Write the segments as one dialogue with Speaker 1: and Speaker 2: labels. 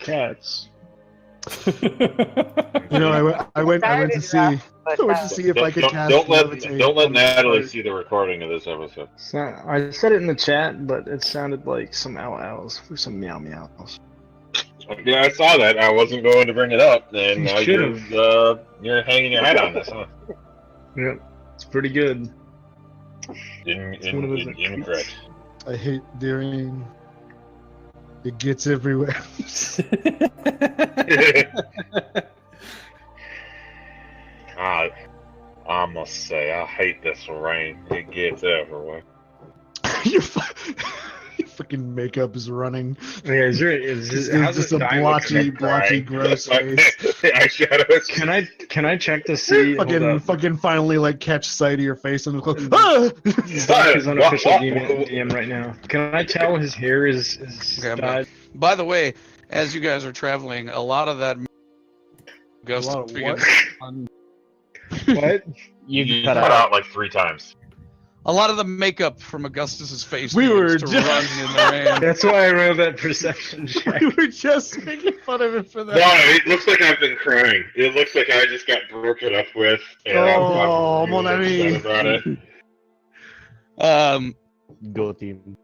Speaker 1: cats.
Speaker 2: You know, I went to see if I could cast levitate.
Speaker 3: Don't let
Speaker 2: on
Speaker 3: Natalie
Speaker 2: the
Speaker 3: see the recording of this episode.
Speaker 1: I said it in the chat, but it sounded like some ow ows or some meow meows.
Speaker 3: Yeah, I saw that. I wasn't going to bring it up, and now
Speaker 1: should've.
Speaker 3: you're hanging your head on this, huh?
Speaker 1: Yeah, it's pretty good.
Speaker 3: Incorrect.
Speaker 2: I hate daring. It gets everywhere.
Speaker 3: God, I must say, I hate this rain. It gets everywhere.
Speaker 2: Your fucking makeup is running.
Speaker 1: Yeah,
Speaker 2: It's just a blotchy, gross face.
Speaker 1: Can I check to see?
Speaker 2: Fucking finally like catch sight of your face and go.
Speaker 1: Doc is unofficial DM right now. Can I tell his hair is dyed?
Speaker 4: By the way, as you guys are traveling, a lot of that.
Speaker 1: What?
Speaker 3: You cut out like 3 times.
Speaker 4: A lot of the makeup from Augustus's face
Speaker 2: We were
Speaker 4: to run in the rain.
Speaker 1: That's why I rolled that perception check.
Speaker 2: We were just making fun of him for that.
Speaker 3: No, it looks like I've been crying. It looks like I just got broken up with. And I'm
Speaker 2: mon ami.
Speaker 3: about it.
Speaker 5: Go team.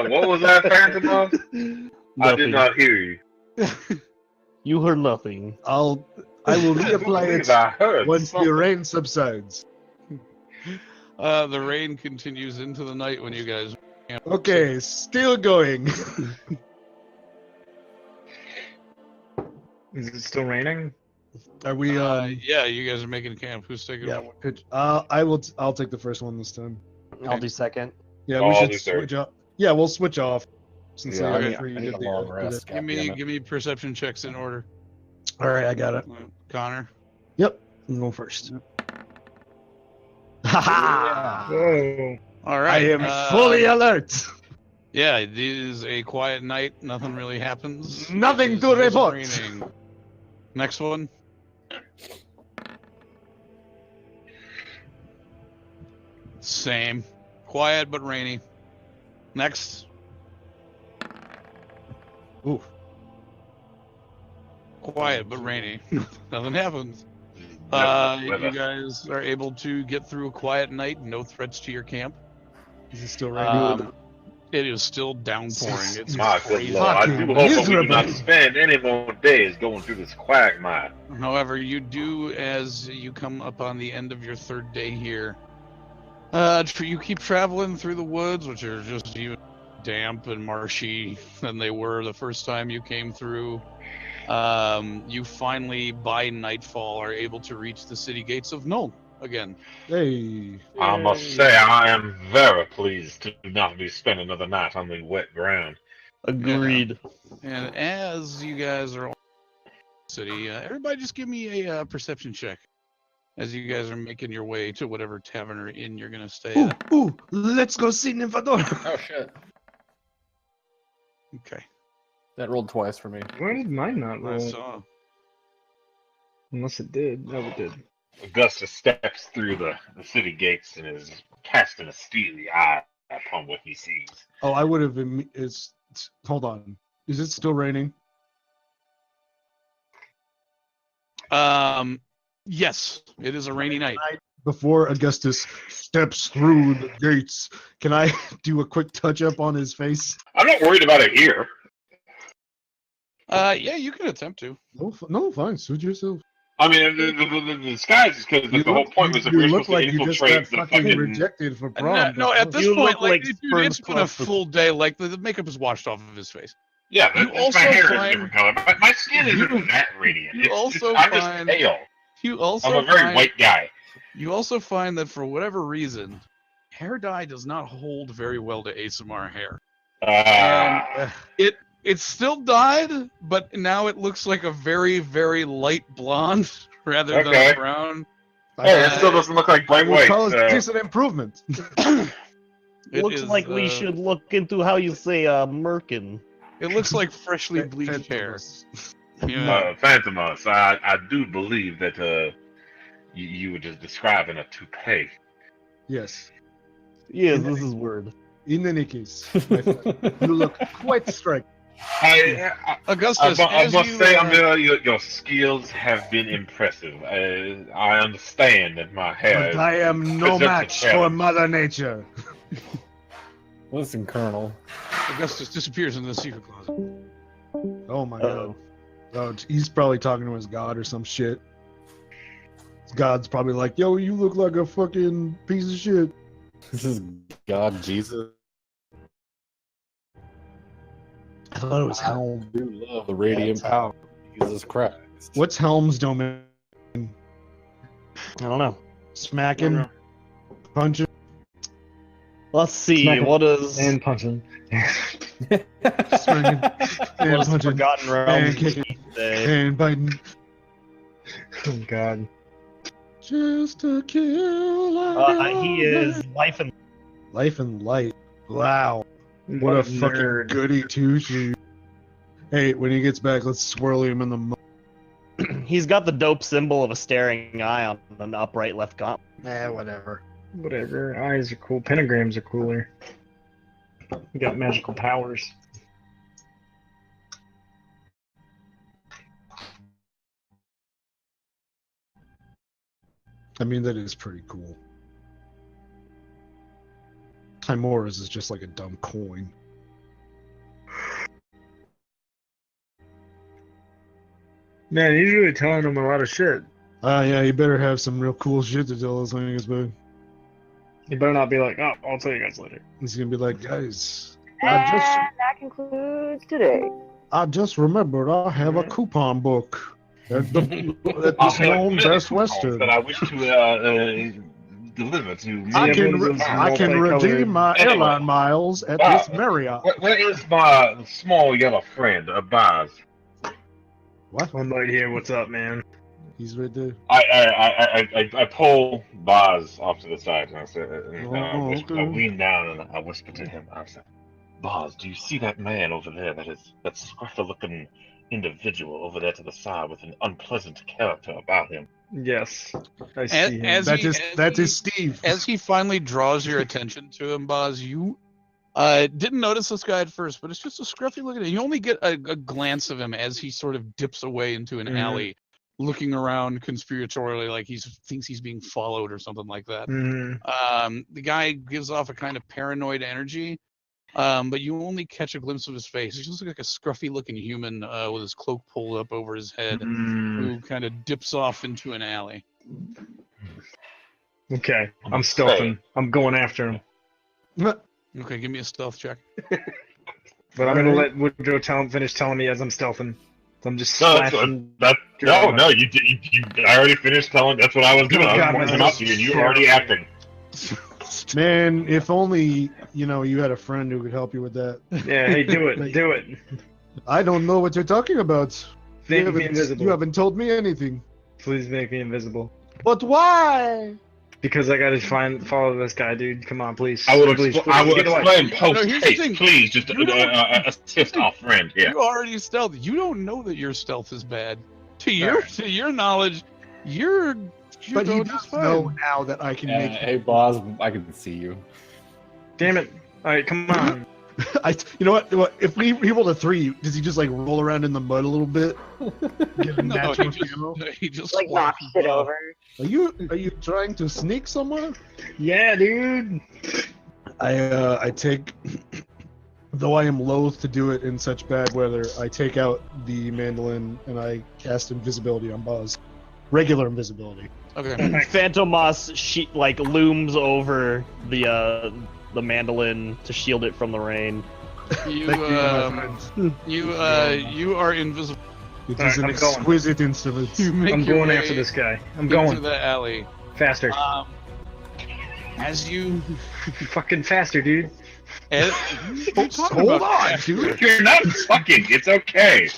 Speaker 3: What was that, Phantom? I did not hear you.
Speaker 5: You heard nothing.
Speaker 2: I will reapply it once the rain subsides.
Speaker 4: The rain continues into the night when you guys.
Speaker 2: Okay, still going.
Speaker 1: Is it still raining?
Speaker 2: Are we?
Speaker 4: Yeah, you guys are making camp. Who's taking?
Speaker 2: Yeah. I'll take the first one this time.
Speaker 5: Okay. I'll do second.
Speaker 2: Yeah, we should switch up. Yeah, we'll switch off. Since
Speaker 5: Yeah,
Speaker 2: I
Speaker 5: need a long rest.
Speaker 4: Give me perception checks in order.
Speaker 2: All right, I got it.
Speaker 4: Connor.
Speaker 2: Yep, I'm going first. Ha
Speaker 1: Whoa.
Speaker 4: All right.
Speaker 2: I am fully alert.
Speaker 4: Yeah, it is a quiet night. Nothing really happens.
Speaker 2: Nothing to report.
Speaker 4: Raining. Next one. Same. Quiet but rainy. Next.
Speaker 2: Ooh.
Speaker 4: Quiet but rainy. Nothing happens. You guys are able to get through a quiet night. No threats to your camp.
Speaker 2: Is it still raining?
Speaker 4: It is still downpouring. It's
Speaker 3: My
Speaker 4: crazy.
Speaker 3: good Lord, I do hope that we do not spend any more days going through this quagmire.
Speaker 4: However, you do, as you come up on the end of your 3rd day here, you keep traveling through the woods, which are just even damp and marshy than they were the first time you came through. You finally, by nightfall, are able to reach the city gates of Nuln again.
Speaker 2: Hey.
Speaker 3: I must say, I am very pleased to not be spending another night on the wet ground.
Speaker 5: Agreed.
Speaker 4: Yeah. And as you guys are on the city, everybody just give me a perception check as you guys are making your way to whatever tavern or inn you're going to stay at.
Speaker 2: Ooh, let's go see Nymphadora.
Speaker 6: Oh, shit.
Speaker 4: Okay.
Speaker 6: That rolled twice for me.
Speaker 1: Why did mine not
Speaker 4: I
Speaker 1: roll?
Speaker 4: saw.
Speaker 1: Unless it did. No, it did.
Speaker 3: Augustus steps through the city gates and is casting a steely eye upon what he sees.
Speaker 2: Oh, I would have been. Hold on. Is it still raining?
Speaker 4: Yes, it is a rainy night.
Speaker 2: Before Augustus steps through the gates, can I do a quick touch up on his face?
Speaker 3: I'm not worried about it here.
Speaker 4: Yeah, you can attempt to.
Speaker 2: No, fine. Suit yourself.
Speaker 3: I mean, the disguise is because the whole point was that we're supposed to infiltrate the fucking...
Speaker 2: rejected for prom.
Speaker 4: No, at this
Speaker 5: You
Speaker 4: point,
Speaker 5: look like
Speaker 4: dude,
Speaker 5: Spurn's
Speaker 4: it's been a
Speaker 5: club.
Speaker 4: full day. Like, the makeup is washed off of his face.
Speaker 3: Yeah,
Speaker 4: You also
Speaker 3: my hair is a
Speaker 4: find-
Speaker 3: different color. My skin isn't that radiant.
Speaker 4: You also
Speaker 3: I'm
Speaker 4: find-
Speaker 3: just pale.
Speaker 4: You also
Speaker 3: I'm a very
Speaker 4: find,
Speaker 3: white guy.
Speaker 4: You also find that for whatever reason, hair dye does not hold very well to ASMR hair. It's still dyed, but now it looks like a very, very light blonde rather than a brown.
Speaker 3: Hey, it still doesn't look like bright white.
Speaker 2: It's an improvement.
Speaker 5: Looks like we should look into how you say merkin.
Speaker 4: It looks like freshly bleached hair.
Speaker 3: Phantomus, I do believe that you were just describing a toupee.
Speaker 2: Yes.
Speaker 5: Yes, this is word.
Speaker 2: In any case, my friend, you look quite striking.
Speaker 4: Augustus,
Speaker 3: I
Speaker 4: as
Speaker 3: must
Speaker 4: you,
Speaker 3: say, your skills have been impressive. I understand that my hair.
Speaker 2: But I am no
Speaker 3: presents a
Speaker 2: match for
Speaker 3: challenge.
Speaker 2: Mother Nature.
Speaker 6: Listen, Colonel.
Speaker 4: Augustus disappears in the secret closet.
Speaker 2: Oh my
Speaker 5: Uh-oh.
Speaker 2: god. Oh, he's probably talking to his god or some shit. His god's probably like, yo, you look like a fucking piece of shit.
Speaker 6: This is God Jesus.
Speaker 2: I thought it was Helm.
Speaker 6: I do love the radiant power of Jesus Christ.
Speaker 2: What's Helm's domain?
Speaker 5: I don't know.
Speaker 2: Smacking? Punching?
Speaker 5: Let's see.
Speaker 1: Smack him.
Speaker 5: What is
Speaker 1: And punching.
Speaker 2: Swinging?
Speaker 5: what
Speaker 2: And
Speaker 5: is the
Speaker 2: punching?
Speaker 5: Forgotten
Speaker 2: And
Speaker 5: Realms
Speaker 2: kicking?
Speaker 5: say?
Speaker 2: And biting?
Speaker 1: Oh god.
Speaker 2: Just to kill like
Speaker 5: He is life and
Speaker 2: Life and light. Wow. What a fucking
Speaker 1: nerd.
Speaker 2: goody two-shoes. Hey, when he gets back, let's swirl him in the mud.
Speaker 5: he's got the dope symbol of a staring eye on an upright left gauntlet.
Speaker 2: Whatever.
Speaker 1: Whatever. Eyes are cool. Pentagrams are cooler. You got magical powers.
Speaker 2: I mean, that is pretty cool. Timora's is just like a dumb coin.
Speaker 1: Man, he's really telling them a lot of shit.
Speaker 2: Yeah, you better have some real cool shit to tell us when he gets back.
Speaker 1: You better not be like, oh, I'll tell you guys later.
Speaker 2: He's gonna be like, guys,
Speaker 7: And that concludes today.
Speaker 2: I just remembered I have a coupon book at the at
Speaker 3: I
Speaker 2: this
Speaker 3: have
Speaker 2: known
Speaker 3: many
Speaker 2: Best
Speaker 3: coupons
Speaker 2: Western.
Speaker 3: that I wish to deliver to.
Speaker 2: I
Speaker 1: Yeah,
Speaker 2: can
Speaker 1: but it's
Speaker 2: I can
Speaker 1: multicolored.
Speaker 2: redeem my
Speaker 3: Anyway.
Speaker 2: airline miles at
Speaker 3: Wow.
Speaker 2: this Marriott.
Speaker 3: Where is my small yellow friend, Baz?
Speaker 2: What?
Speaker 1: I'm right here. What's up, man?
Speaker 2: He's right there.
Speaker 3: I pull Baz off to the side and I said,
Speaker 2: Okay.
Speaker 3: I lean down and I whisper to him. I said, Baz, do you see that man over there? That scruffy-looking individual over there to the side with an unpleasant character about him.
Speaker 1: Yes, I see
Speaker 4: As-
Speaker 1: him.
Speaker 4: as-
Speaker 2: That is Steve.
Speaker 4: As he finally draws your attention to him, Boz, you didn't notice this guy at first, but it's just a scruffy looking. You only get a glance of him as he sort of dips away into an
Speaker 1: Mhm.
Speaker 4: alley, looking around conspiratorially, like he thinks he's being followed or something like that.
Speaker 1: Mhm.
Speaker 4: The guy gives off a kind of paranoid energy, but you only catch a glimpse of his face. He just looks like a scruffy looking human with his cloak pulled up over his head,
Speaker 1: Mm.
Speaker 4: who kind of dips off into an alley.
Speaker 1: Okay, I'm stealthing. I'm going after him.
Speaker 4: Okay, give me a stealth check.
Speaker 1: But I'm gonna let Woodrow finish telling me as I'm stealthing. So I'm just
Speaker 3: No,
Speaker 1: slashing.
Speaker 3: I already finished telling. That's what I was doing. I was
Speaker 1: God,
Speaker 3: pointing
Speaker 1: man,
Speaker 3: him out to you, and you were already acting.
Speaker 2: Man, if only you had a friend who could help you with that.
Speaker 1: Yeah, hey, do it, do it.
Speaker 2: I don't know what you're talking about.
Speaker 1: Make
Speaker 2: You
Speaker 1: me
Speaker 2: haven't,
Speaker 1: invisible.
Speaker 2: you haven't told me anything.
Speaker 1: Please make me invisible.
Speaker 2: But why?
Speaker 1: Because I gotta follow this guy, dude. Come on, please.
Speaker 3: I will,
Speaker 1: please,
Speaker 3: I will
Speaker 1: get away.
Speaker 3: explain
Speaker 4: No,
Speaker 3: post
Speaker 4: here's the
Speaker 3: haste.
Speaker 4: thing.
Speaker 3: Please, just
Speaker 4: You don't-
Speaker 3: assist our friend here.
Speaker 4: You already stealth. You don't know that your stealth is bad. To your knowledge, you're
Speaker 2: But he
Speaker 4: going
Speaker 2: does
Speaker 4: just fine.
Speaker 2: know now that I can make.
Speaker 6: Hey, boss, I can see you.
Speaker 1: Damn it! All right, come on.
Speaker 2: You know what? If he rolled a 3, does he just like roll around in the mud a little bit? Get a
Speaker 4: No,
Speaker 2: natural camo?
Speaker 4: he just
Speaker 7: Like knock
Speaker 4: splashes
Speaker 7: shit
Speaker 4: off.
Speaker 7: over.
Speaker 2: Are you trying to sneak somewhere?
Speaker 1: Yeah, dude.
Speaker 2: I take, though I am loath to do it in such bad weather, I take out the mandolin and I cast invisibility on Buzz. Regular invisibility.
Speaker 4: Okay.
Speaker 5: Phantom Moss looms over the mandolin to shield it from the rain.
Speaker 4: You
Speaker 2: Thank you, my friend.
Speaker 4: you are invisible.
Speaker 2: It
Speaker 1: Alright,
Speaker 2: is an
Speaker 1: I'm going.
Speaker 2: exquisite instrument.
Speaker 4: You make
Speaker 1: I'm
Speaker 4: your
Speaker 1: going
Speaker 4: way
Speaker 1: after this guy. I'm
Speaker 4: into
Speaker 1: going
Speaker 4: the alley.
Speaker 1: faster.
Speaker 4: As you
Speaker 1: Fucking faster, dude.
Speaker 4: as,
Speaker 2: Hold on, dude.
Speaker 3: You're not fucking. It's okay.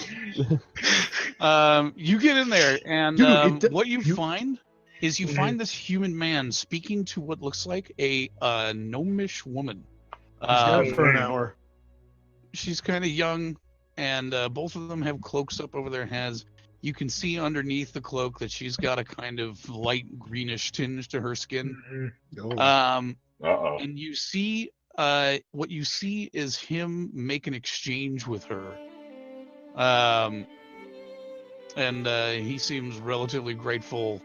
Speaker 4: you get in there, and
Speaker 2: Dude,
Speaker 4: what you
Speaker 2: you-
Speaker 4: find is you
Speaker 1: Mhm.
Speaker 4: find this human man speaking to what looks like a gnomish woman.
Speaker 2: He's got
Speaker 4: Um,
Speaker 2: it for an hour.
Speaker 4: she's kind of young, and both of them have cloaks up over their heads. You can see underneath the cloak that she's got a kind of light greenish tinge to her skin.
Speaker 1: Mhm.
Speaker 2: Oh.
Speaker 3: Uh-oh.
Speaker 4: And you see, what you see is him make an exchange with her. And he seems relatively grateful.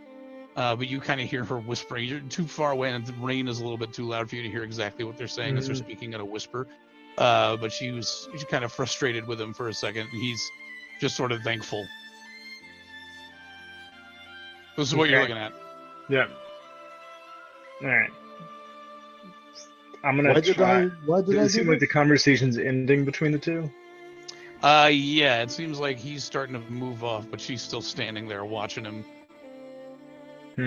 Speaker 4: But you kind of hear her whispering. You're too far away, and the rain is a little bit too loud for you to hear exactly what they're saying as they're speaking at a whisper. But she's kind of frustrated with him for a second. And he's just sort of thankful. This is what you're looking at.
Speaker 1: Yeah. All right. I'm gonna
Speaker 2: Why did
Speaker 1: try.
Speaker 2: I
Speaker 1: Does it seem
Speaker 2: do
Speaker 1: like the conversation's ending between the two?
Speaker 4: Yeah, it seems like he's starting to move off, but she's still standing there watching him.
Speaker 1: I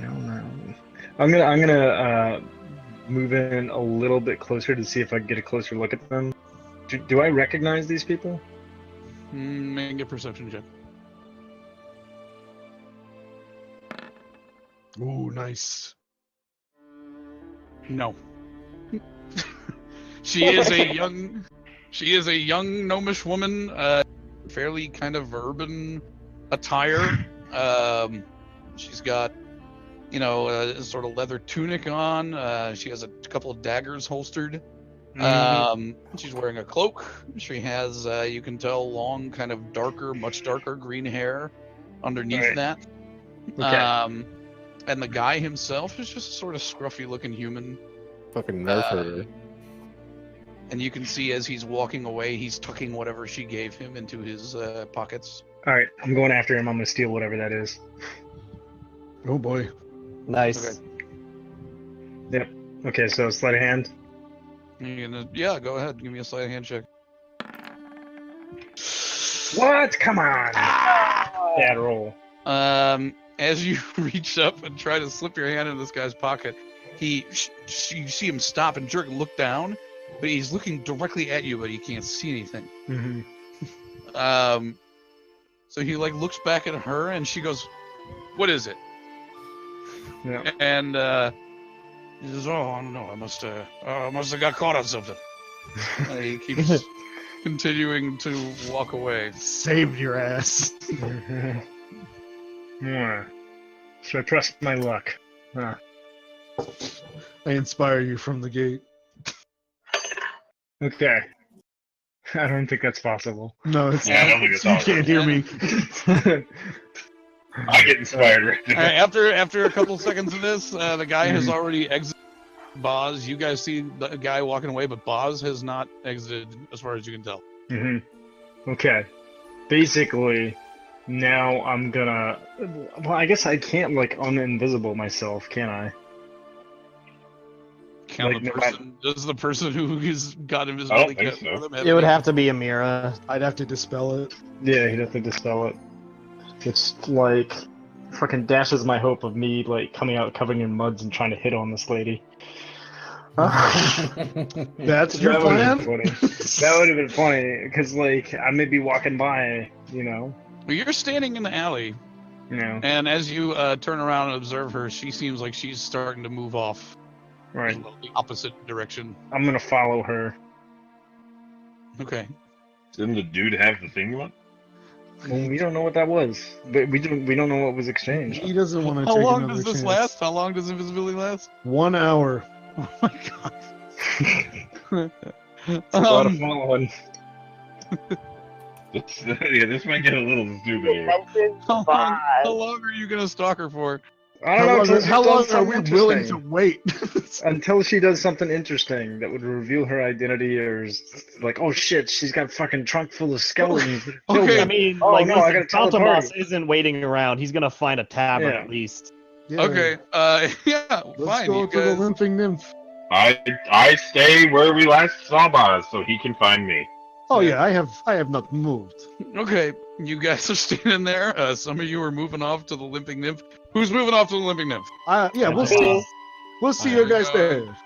Speaker 1: don't know. I'm gonna move in a little bit closer to see if I can get a closer look at them. Do I recognize these people?
Speaker 4: Make a perception check.
Speaker 2: Ooh, nice.
Speaker 4: No. She is a young gnomish woman, fairly kind of urban attire. She's got, a sort of leather tunic on. She has a couple of daggers holstered. She's wearing a cloak. She has, you can tell, long, kind of much darker green hair underneath that.
Speaker 1: Okay.
Speaker 4: And the guy himself is just a sort of scruffy-looking human.
Speaker 6: Fucking nerf her.
Speaker 4: And you can see as he's walking away, he's tucking whatever she gave him into his pockets.
Speaker 1: All right, I'm going after him. I'm gonna steal whatever that is.
Speaker 2: Oh boy.
Speaker 5: Nice.
Speaker 4: Okay.
Speaker 1: Yep. Okay, so sleight of hand.
Speaker 4: Yeah, go ahead. Give me a sleight of hand check.
Speaker 1: What? Come on. Bad roll.
Speaker 4: As you reach up and try to slip your hand in this guy's pocket, you see him stop and jerk and look down, but he's looking directly at you, but he can't see anything.
Speaker 1: Mm-hmm.
Speaker 4: So he looks back at her, and she goes, "What is it?"
Speaker 1: Yeah.
Speaker 4: And he says, "Oh, I don't know. I must have got caught on something." And he keeps continuing to walk away.
Speaker 2: Saved your ass.
Speaker 1: Yeah. Should I trust my luck?
Speaker 2: I inspire you from the gate.
Speaker 1: Okay. I don't think that's possible.
Speaker 2: No, it's
Speaker 3: Yeah, I don't
Speaker 2: not.
Speaker 3: think it's
Speaker 2: You
Speaker 3: possible.
Speaker 2: can't hear me.
Speaker 3: I get inspired right
Speaker 4: All
Speaker 3: now.
Speaker 4: right, after a couple seconds of this, the guy has already exited Boz. You guys see the guy walking away, but Boz has not exited as far as you can tell.
Speaker 1: Mm-hmm. Okay. Basically, now I'm gonna... Well, I guess I can't, uninvisible myself, can I?
Speaker 4: Does the person who has got
Speaker 3: I don't
Speaker 4: invisibility
Speaker 3: think
Speaker 4: kept
Speaker 3: so.
Speaker 4: with him
Speaker 5: It would have to be Amira.
Speaker 2: I'd have to dispel it.
Speaker 1: Yeah, he'd have to dispel it. It's fucking dashes my hope of me coming out covered in muds and trying to hit on this lady.
Speaker 2: That's your
Speaker 1: That would have
Speaker 2: plan?
Speaker 1: been funny. That would have been funny because I may be walking by,
Speaker 4: Well, you're standing in the alley,
Speaker 1: you know.
Speaker 4: and as you turn around and observe her, she seems like she's starting to move off
Speaker 1: Right.
Speaker 4: in the opposite direction.
Speaker 1: I'm gonna follow her.
Speaker 4: Okay.
Speaker 3: Didn't the dude have the thing on?
Speaker 1: Well, we don't know what that was, but we don't know what was exchanged.
Speaker 2: He doesn't want to
Speaker 4: How
Speaker 2: take
Speaker 4: long
Speaker 2: another
Speaker 4: does this
Speaker 2: chance.
Speaker 4: last? How long does invisibility last?
Speaker 2: 1 hour.
Speaker 4: Oh my god.
Speaker 1: It's a lot of following.
Speaker 3: This might get a little stupid here.
Speaker 4: How long are you gonna stalk her for?
Speaker 1: I don't know. until she
Speaker 2: How
Speaker 1: does
Speaker 2: long are
Speaker 1: something
Speaker 2: we willing to
Speaker 1: interesting.
Speaker 2: wait?
Speaker 1: Until she does something interesting that would reveal her identity, or oh shit, she's got a fucking trunk full of skeletons. that killed
Speaker 4: Okay.
Speaker 1: her.
Speaker 5: I mean,
Speaker 1: Oh, no, I
Speaker 5: listen,
Speaker 1: gotta tell the
Speaker 5: Boss
Speaker 1: party.
Speaker 5: isn't waiting around. He's gonna find a tavern
Speaker 1: Yeah.
Speaker 5: at least.
Speaker 2: Yeah.
Speaker 4: Okay. Yeah.
Speaker 2: Let's
Speaker 4: Fine.
Speaker 2: go
Speaker 4: You
Speaker 2: to the
Speaker 4: guys.
Speaker 2: limping nymph.
Speaker 3: I stay where we last saw Boz, so he can find me.
Speaker 2: Oh yeah, I have not moved.
Speaker 4: Okay. You guys are standing there. Some of you are moving off to the limping nymph. Who's moving off to the limping nymph?
Speaker 2: Yeah, we'll see. We'll see you guys there.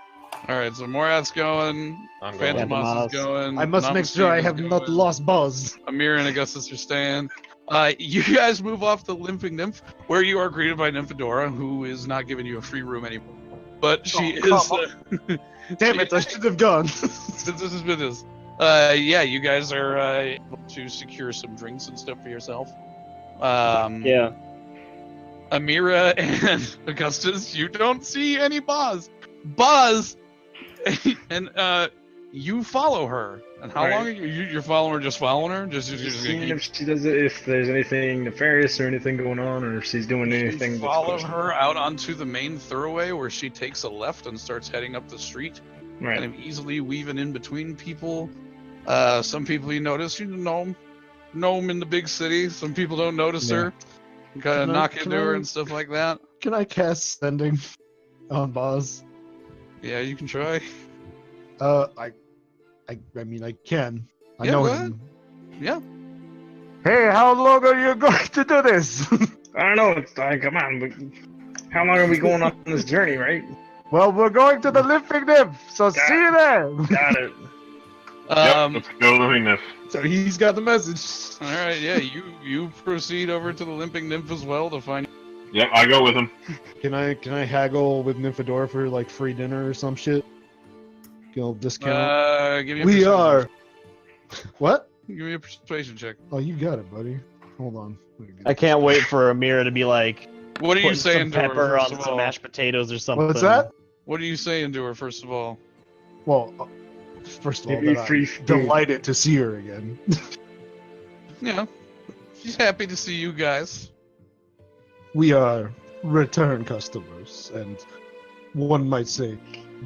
Speaker 4: All right. So Morath's going.
Speaker 3: I'm going.
Speaker 4: Phantomas is going.
Speaker 2: I must make sure I have not lost Buzz.
Speaker 4: Amir and Augustus are staying. You guys move off the limping nymph, where you are greeted by Nymphadora, who is not giving you a free room anymore. But she is.
Speaker 2: Damn it! I should have gone.
Speaker 4: Since this is business. Yeah, you guys are able to secure some drinks and stuff for yourself.
Speaker 5: Yeah.
Speaker 4: Amira and Augustus, you don't see any Boz. Boz, and you follow her. And how long are you're following her? Just following her? Just
Speaker 1: seeing if she does it, if there's anything nefarious or anything going on, or if she's doing anything.
Speaker 4: You follow her out onto the main thoroughway where she takes a left and starts heading up the street.
Speaker 1: Right.
Speaker 4: Kind of easily weaving in between people. Some people you notice, you know them in the big city. Some people don't notice her. You kind of knock into her and stuff like that.
Speaker 2: Can I cast Sending on Boz?
Speaker 4: Yeah, you can try.
Speaker 2: I mean, I can. I
Speaker 4: Yeah,
Speaker 2: know
Speaker 4: go
Speaker 2: him.
Speaker 4: Yeah.
Speaker 8: Hey, how long are you going to do this?
Speaker 1: I don't know. It's like, come on. But how long are we going on this journey, right?
Speaker 8: Well, we're going to the Limping Nymph, so see you there.
Speaker 1: Got it.
Speaker 3: Yep, let's go living this.
Speaker 2: So he's got the message.
Speaker 4: All right. Yeah, you proceed over to the Limping Nymph as well to find.
Speaker 3: Yep, I go with him.
Speaker 2: Can I haggle with Nymphadora for like free dinner or some shit? Discount.
Speaker 4: Give me a
Speaker 2: We
Speaker 4: persuasion
Speaker 2: are.
Speaker 4: check.
Speaker 2: What?
Speaker 4: Give me a persuasion check.
Speaker 2: Oh, you got it, buddy. Hold on.
Speaker 5: I can't wait for Amira to be like,
Speaker 4: What are you
Speaker 5: putting some
Speaker 4: saying to her?
Speaker 5: pepper
Speaker 4: First
Speaker 5: on
Speaker 4: of
Speaker 5: some
Speaker 4: all?
Speaker 5: mashed potatoes or something.
Speaker 2: What's that?
Speaker 4: What are you saying to her? First of all.
Speaker 2: Well, first of all,
Speaker 1: Give me
Speaker 2: that
Speaker 1: free
Speaker 2: I'm
Speaker 1: food.
Speaker 2: delighted to see her again.
Speaker 4: Yeah. She's happy to see you guys.
Speaker 2: We are return customers, and one might say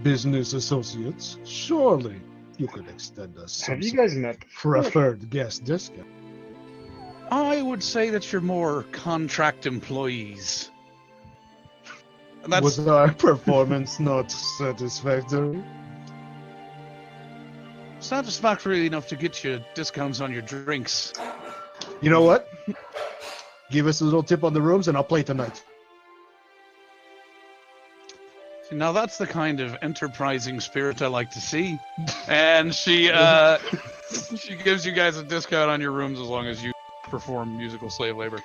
Speaker 2: business associates. Surely you could extend us some
Speaker 1: Have you guys met before?
Speaker 2: preferred guest discount.
Speaker 4: I would say that you're more contract employees. And that's
Speaker 2: Was our performance not satisfactory?
Speaker 4: satisfactory enough to get you discounts on your drinks.
Speaker 2: You know what? Give us a little tip on the rooms, and I'll play tonight.
Speaker 4: See, now that's the kind of enterprising spirit I like to see. And she she gives you guys a discount on your rooms as long as you perform musical slave labor.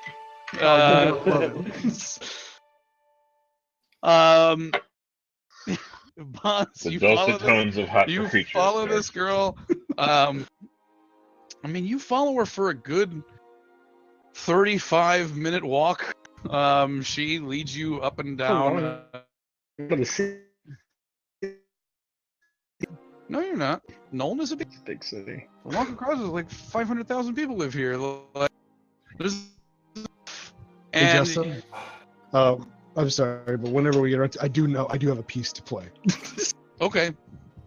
Speaker 4: Boss,
Speaker 3: The
Speaker 4: you follow
Speaker 3: dulcet tones of hot
Speaker 4: you
Speaker 3: creatures.
Speaker 4: follow
Speaker 3: there.
Speaker 4: this girl. I mean, you follow her for a good 35-minute walk. She leads you up and down.
Speaker 1: For the city.
Speaker 4: No, you're not. Noln is a
Speaker 1: Big city.
Speaker 4: walk across is like 500,000 people live here. Like, there's,
Speaker 2: Hey,
Speaker 4: and
Speaker 2: Justin. I'm sorry, but whenever we get, I do have a piece to play.
Speaker 4: okay,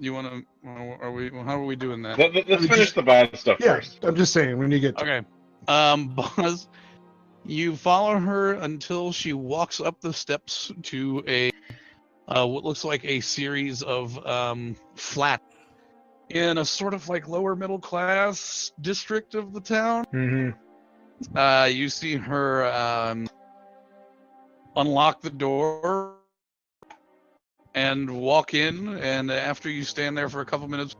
Speaker 4: you want to? Are we? How are we doing that?
Speaker 3: Let's finish the bad stuff
Speaker 2: Yeah,
Speaker 3: first.
Speaker 2: I'm just saying when you get.
Speaker 4: Okay. Buzz, you follow her until she walks up the steps to a what looks like a series of flat in a sort of like lower middle class district of the town.
Speaker 1: Mm-hmm.
Speaker 4: You see her unlock the door and walk in, and after you stand there for a couple minutes,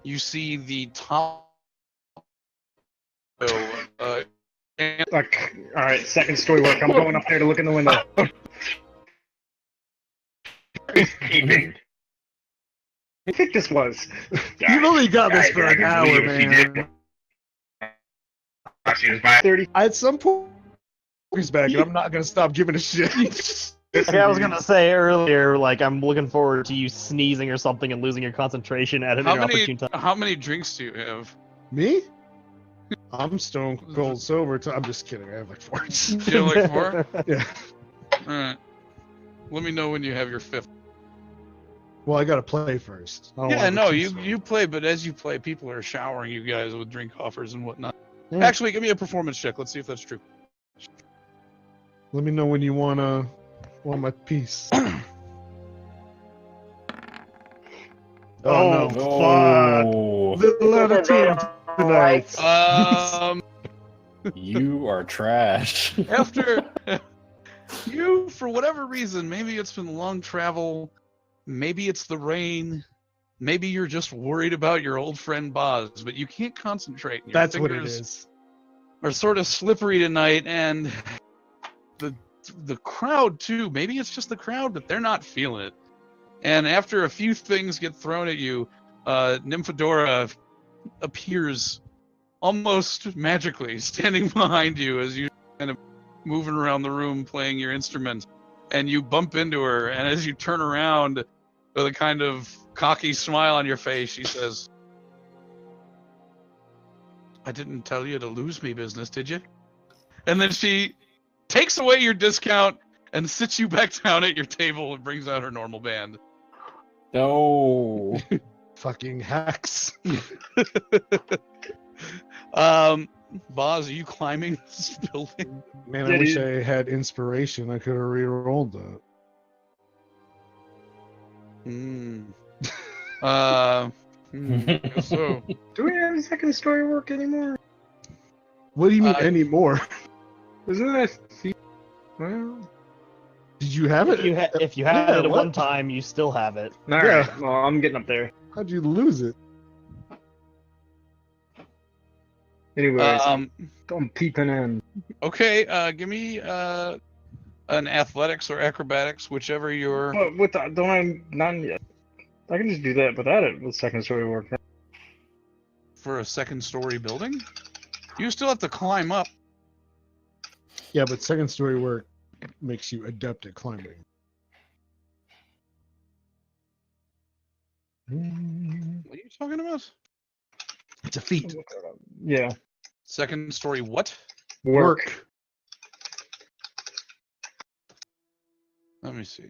Speaker 4: you see the top. And
Speaker 1: Like, all right, second story work. I'm going up there to look in the window.
Speaker 3: Keeping.
Speaker 1: I think this was.
Speaker 2: You've only got this for
Speaker 3: I
Speaker 2: an
Speaker 3: can
Speaker 2: hour,
Speaker 3: believe she did.
Speaker 2: man.
Speaker 3: She was by
Speaker 1: 30.
Speaker 2: At some point, he's back, and I'm not gonna stop giving a shit.
Speaker 5: Okay, I was gonna say earlier, like I'm looking forward to you sneezing or something and losing your concentration at an opportune time.
Speaker 4: how many drinks do you have?
Speaker 2: Me? I'm stone cold sober. I'm just kidding. I have like 4.
Speaker 4: You have like 4?
Speaker 2: Yeah.
Speaker 4: Alright. Let me know when you have your 5th.
Speaker 2: Well, I gotta play first. I don't
Speaker 4: Yeah,
Speaker 2: wanna
Speaker 4: no,
Speaker 2: be
Speaker 4: you
Speaker 2: too
Speaker 4: you play, but as you play, people are showering you guys with drink offers and whatnot.
Speaker 2: Yeah.
Speaker 4: Actually, give me a performance check. Let's see if that's true.
Speaker 2: Let me know when you want my piece. Oh, no. Fuck. Little out of team tonight.
Speaker 6: You are trash.
Speaker 4: After you, for whatever reason, maybe it's been long travel, maybe it's the rain, maybe you're just worried about your old friend Boz, but you can't concentrate. Your
Speaker 2: That's what it
Speaker 4: fingers
Speaker 2: is.
Speaker 4: are sort of slippery tonight, and the crowd too. Maybe it's just the crowd, but they're not feeling it. And after a few things get thrown at you, Nymphadora appears almost magically, standing behind you as you kind of moving around the room playing your instrument, and you bump into her, and as you turn around with a kind of cocky smile on your face, she says, "I didn't tell you to lose me business, did you?" And then she takes away your discount and sits you back down at your table and brings out her normal band.
Speaker 6: No.
Speaker 2: Fucking hacks.
Speaker 4: Boz, are you climbing this building?
Speaker 2: Man,
Speaker 1: Yeah,
Speaker 2: I wish
Speaker 1: dude.
Speaker 2: I had inspiration. I could have re-rolled that.
Speaker 4: Guess so.
Speaker 1: Do we have a second story work anymore?
Speaker 2: What do you mean anymore?
Speaker 1: Isn't that? Well,
Speaker 2: Did you have it?
Speaker 5: If you had
Speaker 2: Yeah,
Speaker 5: it at
Speaker 2: what?
Speaker 5: one time, you still have it.
Speaker 1: all right. Well, I'm getting up there.
Speaker 2: How'd you lose it?
Speaker 1: Anyways, I'm peeping in.
Speaker 4: Okay, give me an athletics or acrobatics, whichever your.
Speaker 1: But with the, don't I not? I can just do that without it with second story work.
Speaker 4: For a second story building? You still have to climb up.
Speaker 2: Yeah, but second story work makes you adept at climbing.
Speaker 4: What are you talking about?
Speaker 2: It's a feat.
Speaker 1: Yeah.
Speaker 4: Second story what?
Speaker 1: Work.
Speaker 4: Let me see.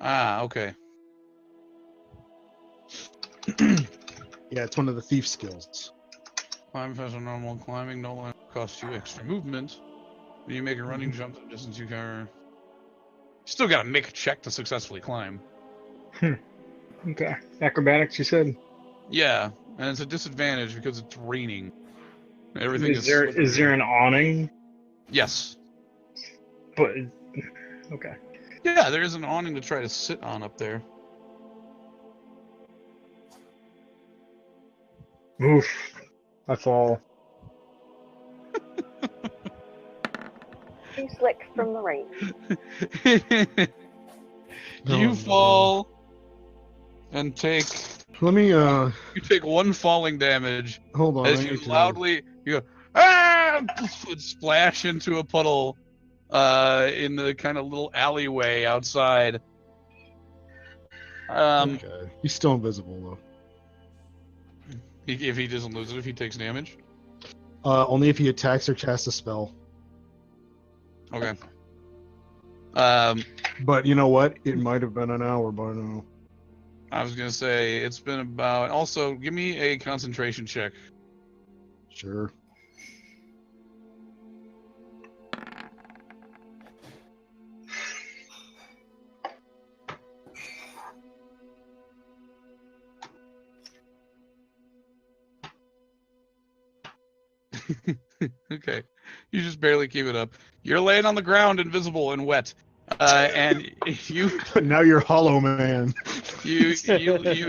Speaker 4: Ah, okay.
Speaker 2: Yeah, it's one of the thief skills.
Speaker 4: Climb faster than normal. Climbing no longer costs you extra movement. When you make a running jump, the distance you cover. You still gotta make a check to successfully climb.
Speaker 1: Okay. Acrobatics, you said.
Speaker 4: Yeah, and it's a disadvantage because it's raining. Everything
Speaker 1: Is there
Speaker 4: slippery.
Speaker 1: an awning?
Speaker 4: Yes.
Speaker 1: But okay.
Speaker 4: Yeah, there is an awning to try to sit on up there.
Speaker 1: Oof. I fall.
Speaker 7: Too slick from the rain.
Speaker 4: You fall and take.
Speaker 2: Let me
Speaker 4: You take 1 falling damage
Speaker 2: hold on.
Speaker 4: as you loudly you go ah splash into a puddle in the kind of little alleyway outside.
Speaker 2: Okay. He's still invisible though.
Speaker 4: If he doesn't lose it, if he takes damage.
Speaker 2: Only if he attacks or casts a spell.
Speaker 4: Okay.
Speaker 2: But you know what? It might have been an hour by now.
Speaker 4: I was gonna say it's been about. Also, give me a concentration check.
Speaker 2: Sure.
Speaker 4: Okay, you just barely keep it up. You're laying on the ground, invisible and wet, and you
Speaker 2: Now you're Hollow Man.
Speaker 4: you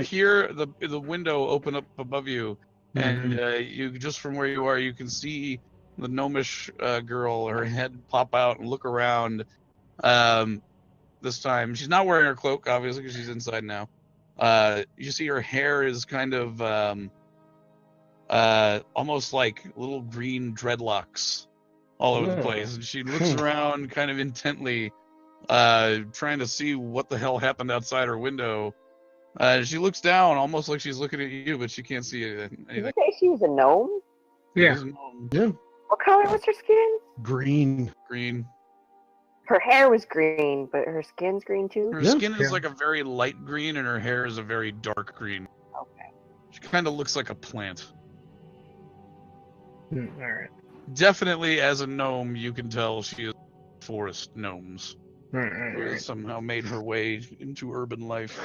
Speaker 4: hear the window open up above you, and you just from where you are, you can see the gnomish girl, her head pop out and look around. This time she's not wearing her cloak, obviously, because she's inside now. You see her hair is kind of almost like little green dreadlocks all over the place, and she looks around kind of intently, trying to see what the hell happened outside her window. She looks down almost like she's looking at you, but she can't see anything.
Speaker 7: Did you say she was a gnome?
Speaker 1: Yeah.
Speaker 2: Yeah.
Speaker 7: What color was her skin?
Speaker 2: Green.
Speaker 4: Green.
Speaker 7: Her hair was green, but her skin's green too?
Speaker 4: Her
Speaker 2: Yeah.
Speaker 4: skin is like a very light green, and her hair is a very dark green.
Speaker 7: Okay.
Speaker 4: She kind of looks like a plant.
Speaker 1: All right.
Speaker 4: Definitely, as a gnome, you can tell she is forest gnomes.
Speaker 1: All
Speaker 4: Who
Speaker 1: right.
Speaker 4: has somehow made her way into urban life.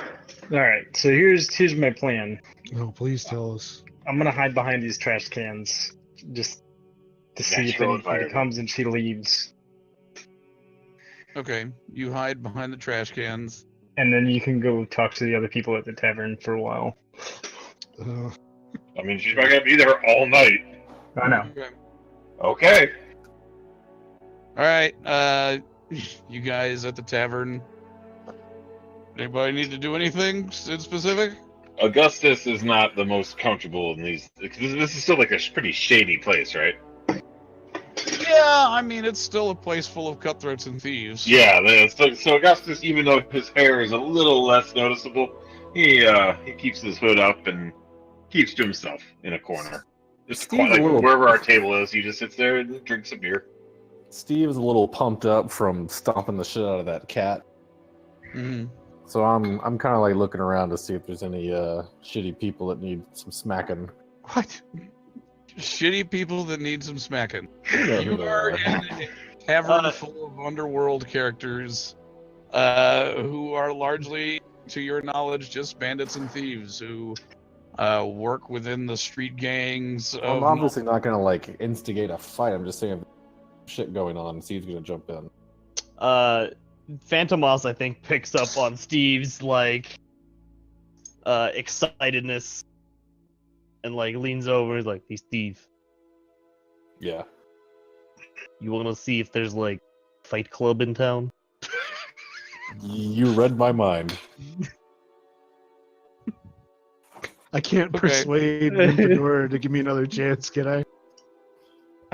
Speaker 1: All right. So here's my plan.
Speaker 2: Oh, please tell us.
Speaker 1: I'm gonna hide behind these trash cans just to see if
Speaker 3: Natural
Speaker 1: anybody
Speaker 3: environment.
Speaker 1: comes and she leaves,
Speaker 4: Okay, you hide behind the trash cans.
Speaker 1: and then you can go talk to the other people at the tavern for a while.
Speaker 3: I mean, she's not gonna be there all night.
Speaker 1: I know.
Speaker 4: Okay.
Speaker 3: Okay.
Speaker 4: All right, you guys at the tavern. Anybody need to do anything in specific?
Speaker 3: Augustus is not the most comfortable in these. This is still like a pretty shady place, right?
Speaker 4: Yeah, I mean, it's still a place full of cutthroats and thieves.
Speaker 3: Yeah. So Augustus, even though his hair is a little less noticeable, he keeps his hood up and keeps to himself in a corner. Just
Speaker 6: Steve's
Speaker 3: quite like
Speaker 6: a little-
Speaker 3: wherever our table is, he just sits there and drinks a beer.
Speaker 6: Steve's a little pumped up from stomping the shit out of that cat.
Speaker 4: Hmm.
Speaker 6: So I'm kind of like looking around to see if there's any shitty people that need some smacking.
Speaker 4: What? Shitty people that need some smacking.
Speaker 6: You know who
Speaker 4: You
Speaker 6: they
Speaker 4: are
Speaker 6: are.
Speaker 4: in a tavern full of underworld characters who are largely, to your knowledge, just bandits and thieves who work within the street gangs.
Speaker 6: I'm obviously not gonna like instigate a fight. I'm just saying if there's shit going on. Steve's gonna jump in.
Speaker 5: Phantomos, I think, picks up on Steve's like excitedness and like leans over and is like, "Hey Steve,
Speaker 6: Yeah.
Speaker 5: you wanna see if there's like Fight Club in town?"
Speaker 6: You read my mind.
Speaker 2: I can't
Speaker 4: Okay.
Speaker 2: persuade Nymphadora to give me another chance, can I?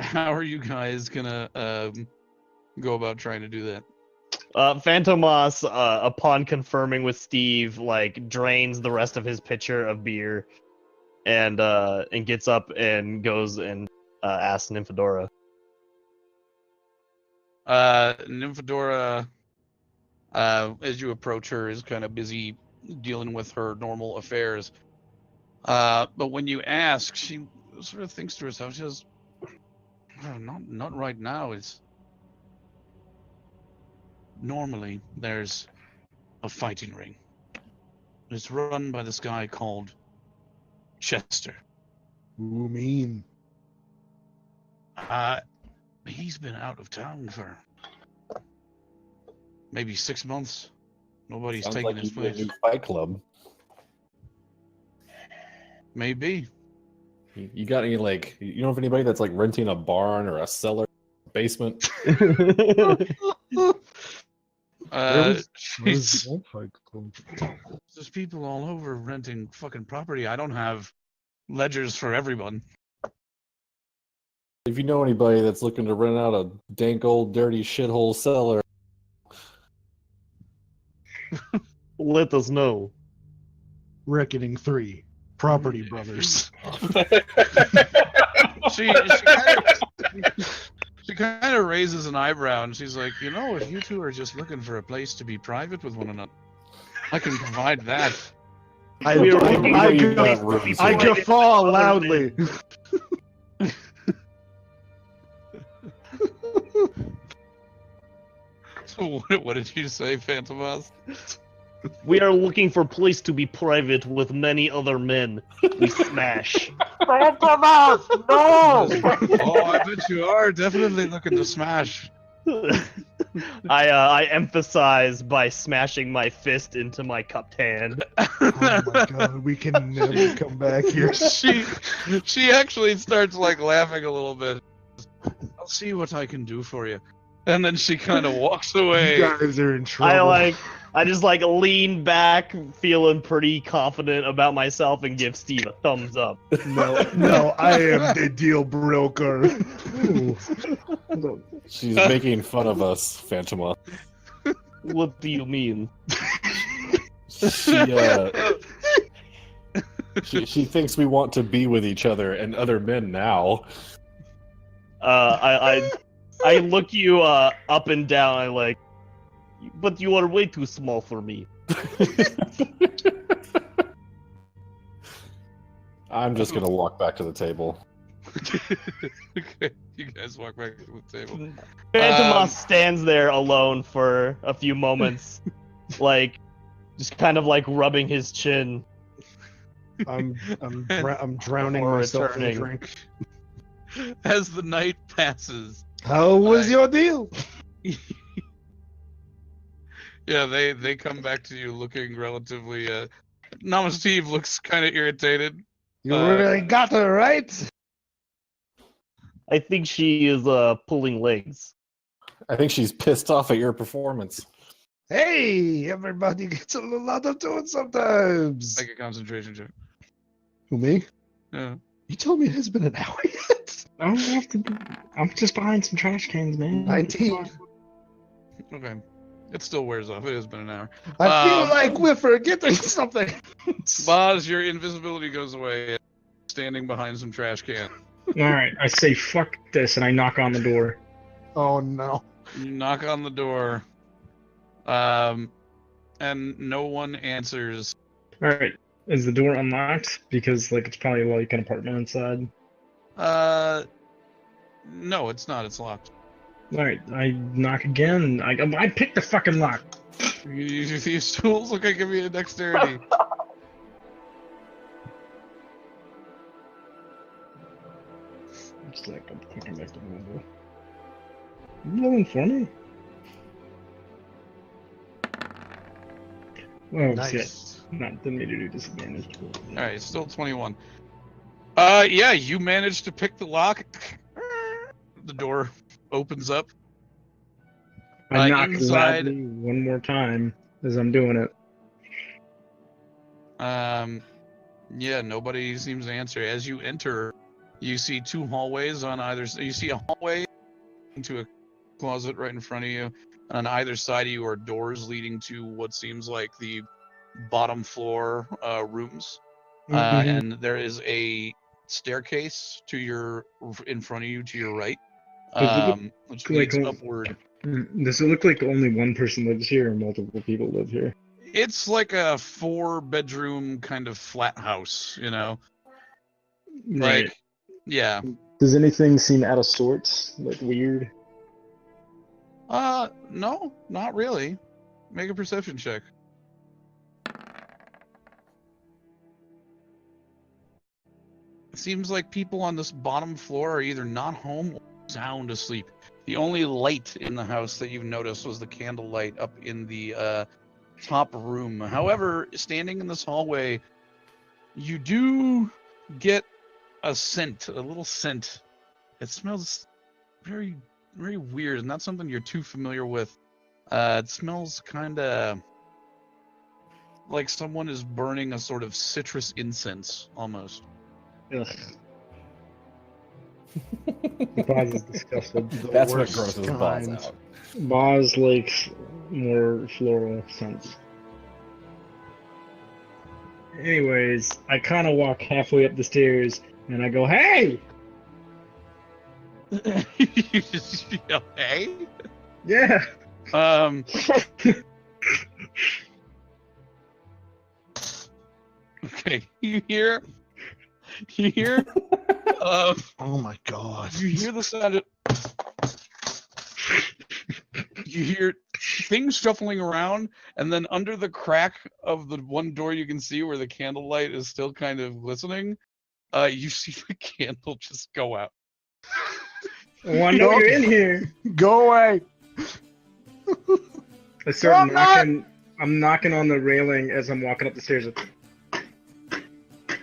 Speaker 4: How are you guys gonna go about trying to do that?
Speaker 5: Phantomos, upon confirming with Steve, like drains the rest of his pitcher of beer, and gets up and goes and asks Nymphadora.
Speaker 4: Nymphadora, as you approach her, is kind of busy dealing with her normal affairs. But when you ask, she sort of thinks to herself, she says, "Oh, not right now. It's normally there's a fighting ring. It's run by this guy called Chester.
Speaker 2: Ooh, mean.
Speaker 4: He's been out of town for maybe 6 months. Nobody's
Speaker 6: Sounds
Speaker 4: taken
Speaker 6: like
Speaker 4: his
Speaker 6: you need a
Speaker 4: place.
Speaker 6: new Fight Club.
Speaker 4: Maybe.
Speaker 6: You got any like? You know of anybody that's like renting a barn or a cellar, basement?
Speaker 2: Where's
Speaker 4: She's-
Speaker 2: the old Fight Club?
Speaker 4: There's people all over renting fucking property. I don't have ledgers for everyone.
Speaker 6: If you know anybody that's looking to rent out a dank old dirty shithole cellar,
Speaker 5: Let us know.
Speaker 2: Reckoning 3. Property Brothers.
Speaker 4: She kind of raises an eyebrow and she's like, if you two are just looking for a place to be private with one another, I can provide that.
Speaker 2: I
Speaker 6: you've got rooms here.
Speaker 2: guffaw loudly.
Speaker 4: So what did you say, Phantomas?
Speaker 5: We are looking for place to be private with many other men. We smash.
Speaker 7: Phantomos! No!
Speaker 4: Oh, I bet you are definitely looking to smash.
Speaker 5: I emphasize by smashing my fist into my cupped hand.
Speaker 2: Oh my god, we can never come back here.
Speaker 4: She actually starts like laughing a little bit. I'll see what I can do for you. And then she kind of walks away.
Speaker 2: You guys are in trouble.
Speaker 5: I just like lean back, feeling pretty confident about myself, and give Steve a thumbs up.
Speaker 2: No, I am the deal broker.
Speaker 6: she's making fun of us, Phantoma.
Speaker 5: What do you mean?
Speaker 6: She thinks we want to be with each other and other men now.
Speaker 5: I look you up and down. I like, but you are way too small for me.
Speaker 6: I'm just gonna walk back to the table.
Speaker 4: Okay, you guys walk back to the table.
Speaker 5: Phantomos stands there alone for a few moments, like just kind of like rubbing his chin.
Speaker 2: I'm drowning
Speaker 5: Or
Speaker 2: myself in a
Speaker 5: returning.
Speaker 2: drink.
Speaker 4: As the night passes,
Speaker 2: How was your deal?
Speaker 4: yeah, they come back to you looking relatively. Nama Steve looks kind of irritated.
Speaker 2: You really got her right.
Speaker 5: I think she is pulling legs.
Speaker 6: I think she's pissed off at your performance.
Speaker 2: Hey, everybody gets a little out of tune sometimes.
Speaker 4: Make a concentration check.
Speaker 2: Who, me?
Speaker 4: Yeah.
Speaker 2: You told me it has been an hour yet?
Speaker 1: I don't have to. I'm just behind some trash cans, man.
Speaker 2: 19.
Speaker 4: Okay. It still wears off. It has been an hour.
Speaker 2: I feel like we're forgetting something.
Speaker 4: Boz, your invisibility goes away. Standing behind some trash can.
Speaker 1: All right, I say fuck this, and I knock on the door.
Speaker 2: Oh, no.
Speaker 4: You knock on the door. And no one answers.
Speaker 1: All right, is the door unlocked? Because like it's probably like an apartment inside.
Speaker 4: No, it's not. It's locked.
Speaker 1: All right, I knock again. I picked the fucking lock.
Speaker 4: You use these tools. Okay, give me a dexterity.
Speaker 1: Looks like I'm clicking back to the window. You rolling for me? Oh
Speaker 2: Nice.
Speaker 1: shit! Didn't mean to do disadvantage.
Speaker 4: All right, still 21. Yeah, you managed to pick the lock. The door opens up.
Speaker 1: I knock
Speaker 4: inside-
Speaker 1: loudly one more time as I'm doing it.
Speaker 4: Yeah, nobody seems to answer. As you enter, you see two hallways on either. You see a hallway into a closet right in front of you. On either side of you are doors leading to what seems like the bottom floor rooms.
Speaker 1: Mhm.
Speaker 4: And there is a staircase in front of you to your right,
Speaker 1: Does it look
Speaker 4: which
Speaker 1: like
Speaker 4: leads
Speaker 1: a-
Speaker 4: upward.
Speaker 1: Does it look like only one person lives here, or multiple people live here?
Speaker 4: It's like a 4-bedroom kind of flat house, you know?
Speaker 1: Right.
Speaker 4: Like, yeah.
Speaker 1: Does anything seem out of sorts? Like weird?
Speaker 4: No, not really. Make a perception check. It seems like people on this bottom floor are either not home or sound asleep. The only light in the house that you've noticed was the candle light up in the top room. However, standing in this hallway, you do get a scent, a little scent. It smells very, very weird. Not something you're too familiar with. It smells kind of like someone is burning a sort of citrus incense, almost.
Speaker 1: Ugh. Boz is disgusted.
Speaker 6: That's what
Speaker 2: worst
Speaker 6: grosses Boz
Speaker 2: kind.
Speaker 6: out.
Speaker 1: Boz likes more floral scents. Anyways, I kind of walk halfway up the stairs and I go, "Hey!"
Speaker 4: You just yell, "Hey!"
Speaker 1: Yeah.
Speaker 4: Okay, you hear,
Speaker 2: Oh my god.
Speaker 4: you hear the sound of, you hear things shuffling around, and then under the crack of the one door you can see where the candlelight is still kind of glistening, you see the candle just go out.
Speaker 1: Oh, I know you're in here.
Speaker 2: Go away.
Speaker 1: I start
Speaker 2: I'm
Speaker 1: knocking. I'm knocking on the railing as I'm walking up the stairs.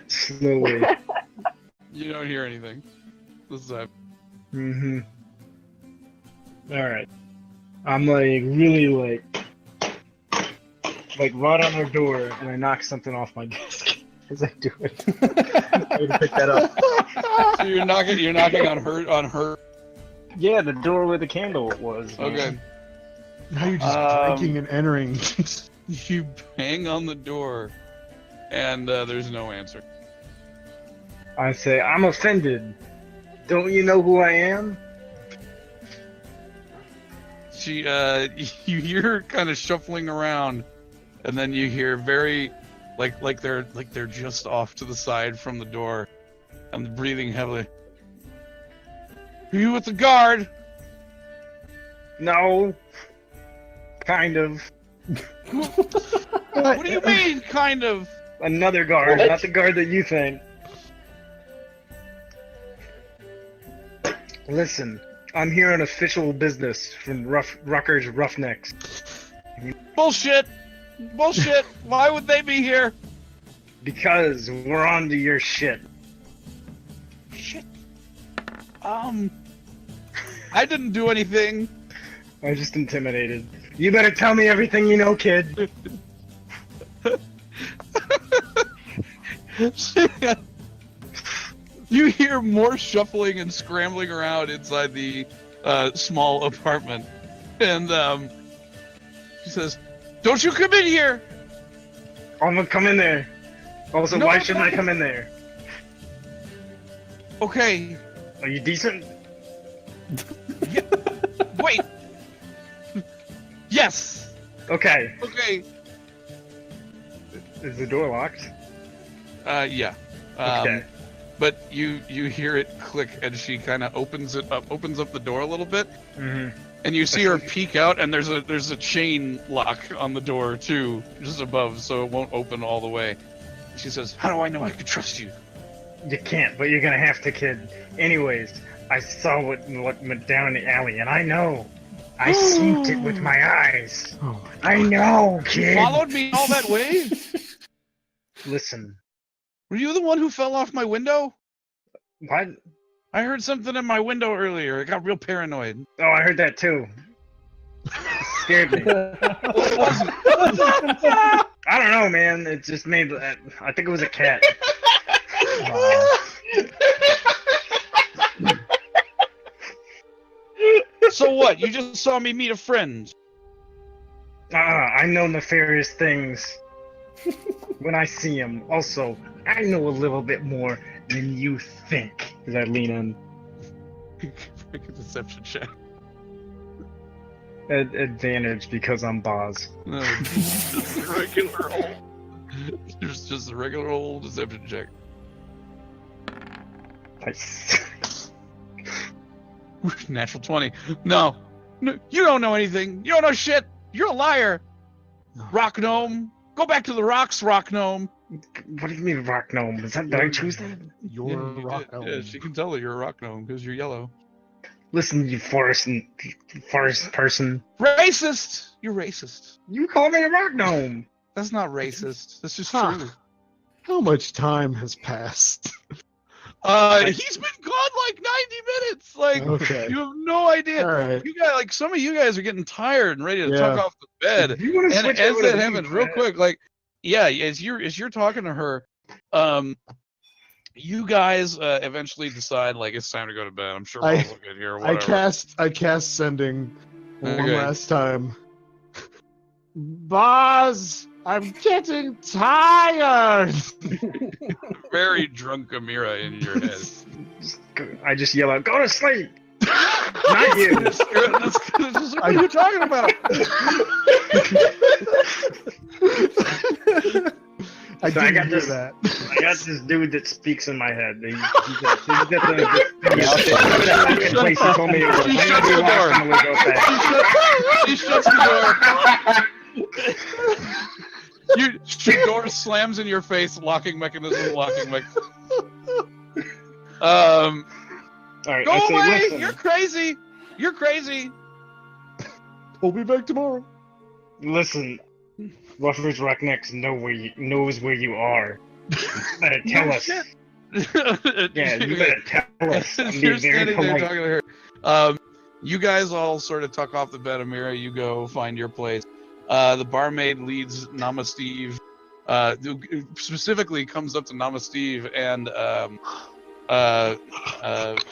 Speaker 1: Slowly.
Speaker 4: You don't hear anything. This is
Speaker 1: Mm-hmm. Alright. I'm like really like right on their door, and I knock something off my desk as I do it. I need to pick that up.
Speaker 4: So you're knocking on her.
Speaker 1: Yeah, the door where the candle was.
Speaker 4: Okay.
Speaker 2: Now you're just breaking and entering.
Speaker 4: You bang on the door, and there's no answer.
Speaker 1: I say, "I'm offended. Don't you know who I am?"
Speaker 4: She, you hear her kind of shuffling around, and then you hear very, like they're just off to the side from the door, and breathing heavily. Are you with the guard?
Speaker 1: No. Kind of.
Speaker 4: What do you mean, kind of?
Speaker 1: Another guard,
Speaker 3: What?
Speaker 1: not the guard that you think. Listen, I'm here on official business from Rucker's Roughnecks.
Speaker 4: Bullshit! Bullshit! Why would they be here?
Speaker 1: Because we're on to your shit.
Speaker 4: Shit. I didn't do anything.
Speaker 1: I just intimidated. You better tell me everything you know, kid.
Speaker 4: You hear more shuffling and scrambling around inside the small apartment, and she says, "Don't you come in here!"
Speaker 1: I'm gonna come in there. Also,
Speaker 4: No,
Speaker 1: why shouldn't I
Speaker 4: no.
Speaker 1: come in there?
Speaker 4: Okay.
Speaker 1: Are you decent?
Speaker 4: Wait. Yes.
Speaker 1: Okay.
Speaker 4: Okay.
Speaker 1: Is the door locked?
Speaker 4: Yeah.
Speaker 1: Okay.
Speaker 4: But you hear it click, and she kind of opens up the door a little bit,
Speaker 1: Mm-hmm.
Speaker 4: and you see her peek out, and there's a chain lock on the door too, just above, so it won't open all the way. She says, "How do I know I can trust you?"
Speaker 1: You can't, but you're gonna have to, kid. Anyways, I saw what went down in the alley, and I know. I seen it with my eyes.
Speaker 2: Oh
Speaker 1: I know, kid.
Speaker 4: Followed me all that way?
Speaker 1: Listen.
Speaker 4: Were you the one who fell off my window?
Speaker 1: What?
Speaker 4: I heard something in my window earlier. I got real paranoid.
Speaker 1: Oh, I heard that too. It scared me.
Speaker 4: What was it?
Speaker 1: I don't know, man. It just made. I think it was a cat.
Speaker 4: So what? You just saw me meet a friend.
Speaker 1: I know nefarious things when I see them. Also, I know a little bit more than you think. As I lean in.
Speaker 4: Make a deception check.
Speaker 1: Advantage because I'm Boz.
Speaker 4: No, just a regular old. Just a regular old deception check.
Speaker 1: Nice.
Speaker 4: Natural 20. No, you don't know anything. You don't know shit. You're a liar. Rock gnome. Go back to the rocks, rock gnome.
Speaker 1: What do you mean, rock gnome? Did I choose that?
Speaker 2: You're
Speaker 4: Yeah,
Speaker 2: a
Speaker 4: you
Speaker 2: rock
Speaker 4: did.
Speaker 2: elf.
Speaker 4: Yeah, she can tell that you're a rock gnome because you're yellow.
Speaker 1: Listen, you forest person.
Speaker 4: Racist. You're racist.
Speaker 1: You call me a rock gnome.
Speaker 4: That's not racist. That's just
Speaker 2: Huh.
Speaker 4: true.
Speaker 2: How much time has passed?
Speaker 4: He's been gone like 90 minutes. Like,
Speaker 2: Okay.
Speaker 4: you have no idea.
Speaker 2: All right.
Speaker 4: You guys, like, some of you guys are getting tired and ready to
Speaker 2: Yeah.
Speaker 4: tuck off the bed.
Speaker 1: If you want to
Speaker 4: And
Speaker 1: switch
Speaker 4: as
Speaker 1: over to
Speaker 4: that
Speaker 1: me,
Speaker 4: happens, real
Speaker 1: Fred.
Speaker 4: quick, like, yeah, as you're talking to her, you guys eventually decide like it's time to go to bed. I'm sure
Speaker 2: I-
Speaker 4: Paul's looking here. Or
Speaker 2: I
Speaker 4: whatever.
Speaker 2: cast sending one
Speaker 4: Okay.
Speaker 2: last time. Boz, I'm getting tired.
Speaker 4: Very drunk Amira in your head.
Speaker 1: I just yell out, "Go to sleep!" Not you.
Speaker 4: What are you talking about?
Speaker 2: I
Speaker 1: So I
Speaker 2: didn't
Speaker 1: got
Speaker 2: hear
Speaker 1: this-
Speaker 2: that.
Speaker 1: I got this dude that speaks in my head. He's got the fucking place he told me it was.
Speaker 4: She
Speaker 1: I'm
Speaker 4: shuts
Speaker 1: gonna be
Speaker 4: the
Speaker 1: locked.
Speaker 4: door.
Speaker 1: I'm gonna go back.
Speaker 4: She shuts the door. Your door slams in your face. Locking mechanism.
Speaker 1: All right,
Speaker 4: Go
Speaker 1: I say,
Speaker 4: away!
Speaker 1: listen,
Speaker 4: You're crazy. You're crazy.
Speaker 2: We'll be back tomorrow.
Speaker 1: listen. Ruffers Rocknecks knows where you are. You better tell us. Yeah, you better tell us. I'm
Speaker 4: You're
Speaker 1: being very
Speaker 4: standing there
Speaker 1: polite.
Speaker 4: talking to her. You guys all sort of tuck off the bed. Amira, you go find your place. The barmaid leads Nama Steve. Who specifically comes up to Nama Steve and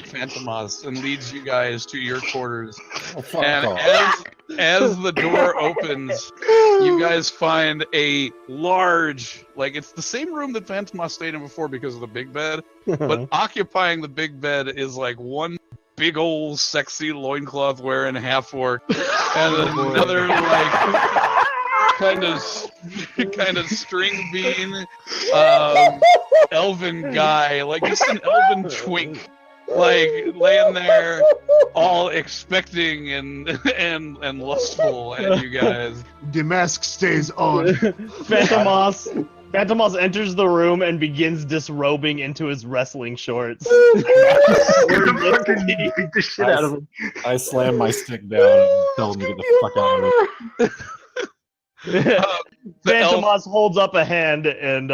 Speaker 4: Phantomas and leads you guys to your quarters.
Speaker 6: Oh, fuck
Speaker 4: And
Speaker 6: off.
Speaker 4: as the door opens, you guys find a large, like it's the same room that Phantomas stayed in before because of the big bed, but occupying the big bed is like one big old sexy loincloth wearing half orc and another like kind of string bean elven guy, like just an elven twink, like laying there all expecting and lustful at you guys.
Speaker 2: The mask stays on.
Speaker 5: Phantomos enters the room and begins disrobing into his wrestling shorts.
Speaker 1: Fucking beat the shit out of him.
Speaker 6: I slam my stick down and tell him to get the fuck out of here.
Speaker 5: Phantomos holds up a hand and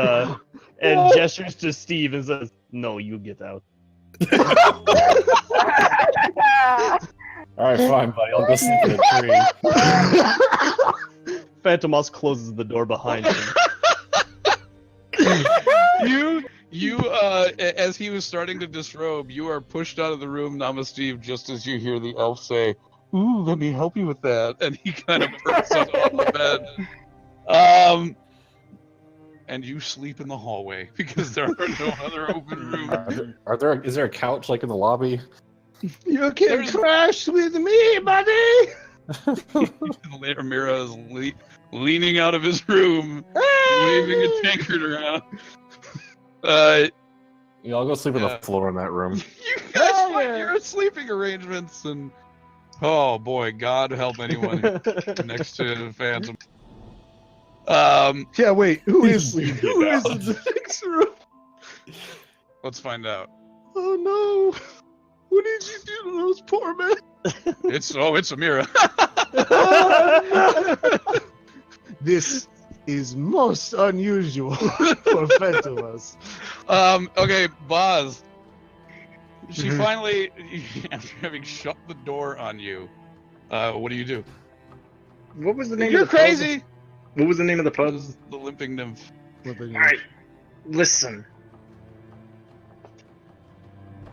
Speaker 5: gestures to Steve and says, "No, you get out."
Speaker 6: All right, fine, buddy. I'll go sleep in a tree.
Speaker 5: Phantomos closes the door behind him.
Speaker 4: As he was starting to disrobe, you are pushed out of the room, Namasteve, just as you hear the elf say, "Ooh, let me help you with that," and he kind of perks up on the bed. And you sleep in the hallway because there are no other open rooms.
Speaker 6: Is there a couch like in the lobby?
Speaker 2: You can crash with me, buddy.
Speaker 4: Mira is leaning out of his room, waving a tankard around.
Speaker 6: Yeah, I'll go sleep on the floor in that room.
Speaker 4: You guys find your sleeping arrangements, and oh boy, God help anyone next to Phantom.
Speaker 2: Yeah, wait. Who is in the next room?
Speaker 4: Let's find out.
Speaker 2: Oh no! What did you do to those poor men?
Speaker 4: It's Amira.
Speaker 2: This is most unusual for Phantomas.
Speaker 4: Okay, Boz. She finally, after having shut the door on you, what do?
Speaker 1: What was the name
Speaker 4: You're
Speaker 1: of the pub?
Speaker 4: crazy!
Speaker 1: What was the name of the pub?
Speaker 4: The Limping Nymph.
Speaker 1: Alright, listen.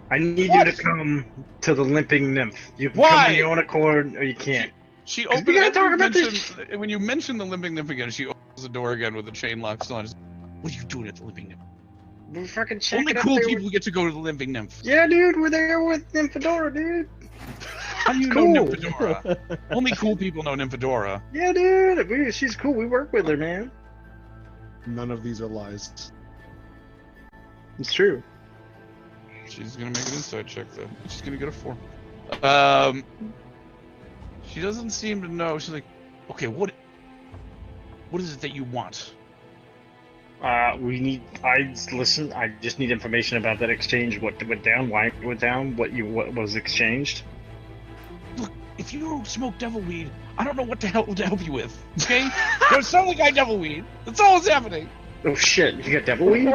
Speaker 1: I need you to come to the Limping Nymph. You can come on your own accord, or you can't.
Speaker 4: She
Speaker 1: We
Speaker 4: opened
Speaker 1: gotta
Speaker 4: it.
Speaker 1: talk about this.
Speaker 4: When you mention the Limping Nymph again, she opens the door again with the chain lock still on. What are you doing at the Limping Nymph?
Speaker 1: We're fucking checking
Speaker 4: Only
Speaker 1: up
Speaker 4: cool
Speaker 1: there
Speaker 4: people get to go to the Limping Nymph.
Speaker 1: Yeah, dude, we're there with Nymphadora, dude.
Speaker 4: How do you know Nymphadora? Only cool people know Nymphadora.
Speaker 1: Yeah, dude, she's cool. We work with her, man.
Speaker 2: None of these are lies.
Speaker 1: It's true.
Speaker 4: She's gonna make an insight check though. She's gonna get a 4. She doesn't seem to know. She's like, okay, what is it that you want?
Speaker 1: Listen. I just need information about that exchange. What went down? Why it went down? What was exchanged?
Speaker 4: Look, if you don't smoke devil weed, I don't know what the hell to help you with. Okay? There's some guy devil weed. That's all that's happening.
Speaker 1: Oh shit! You got devil weed?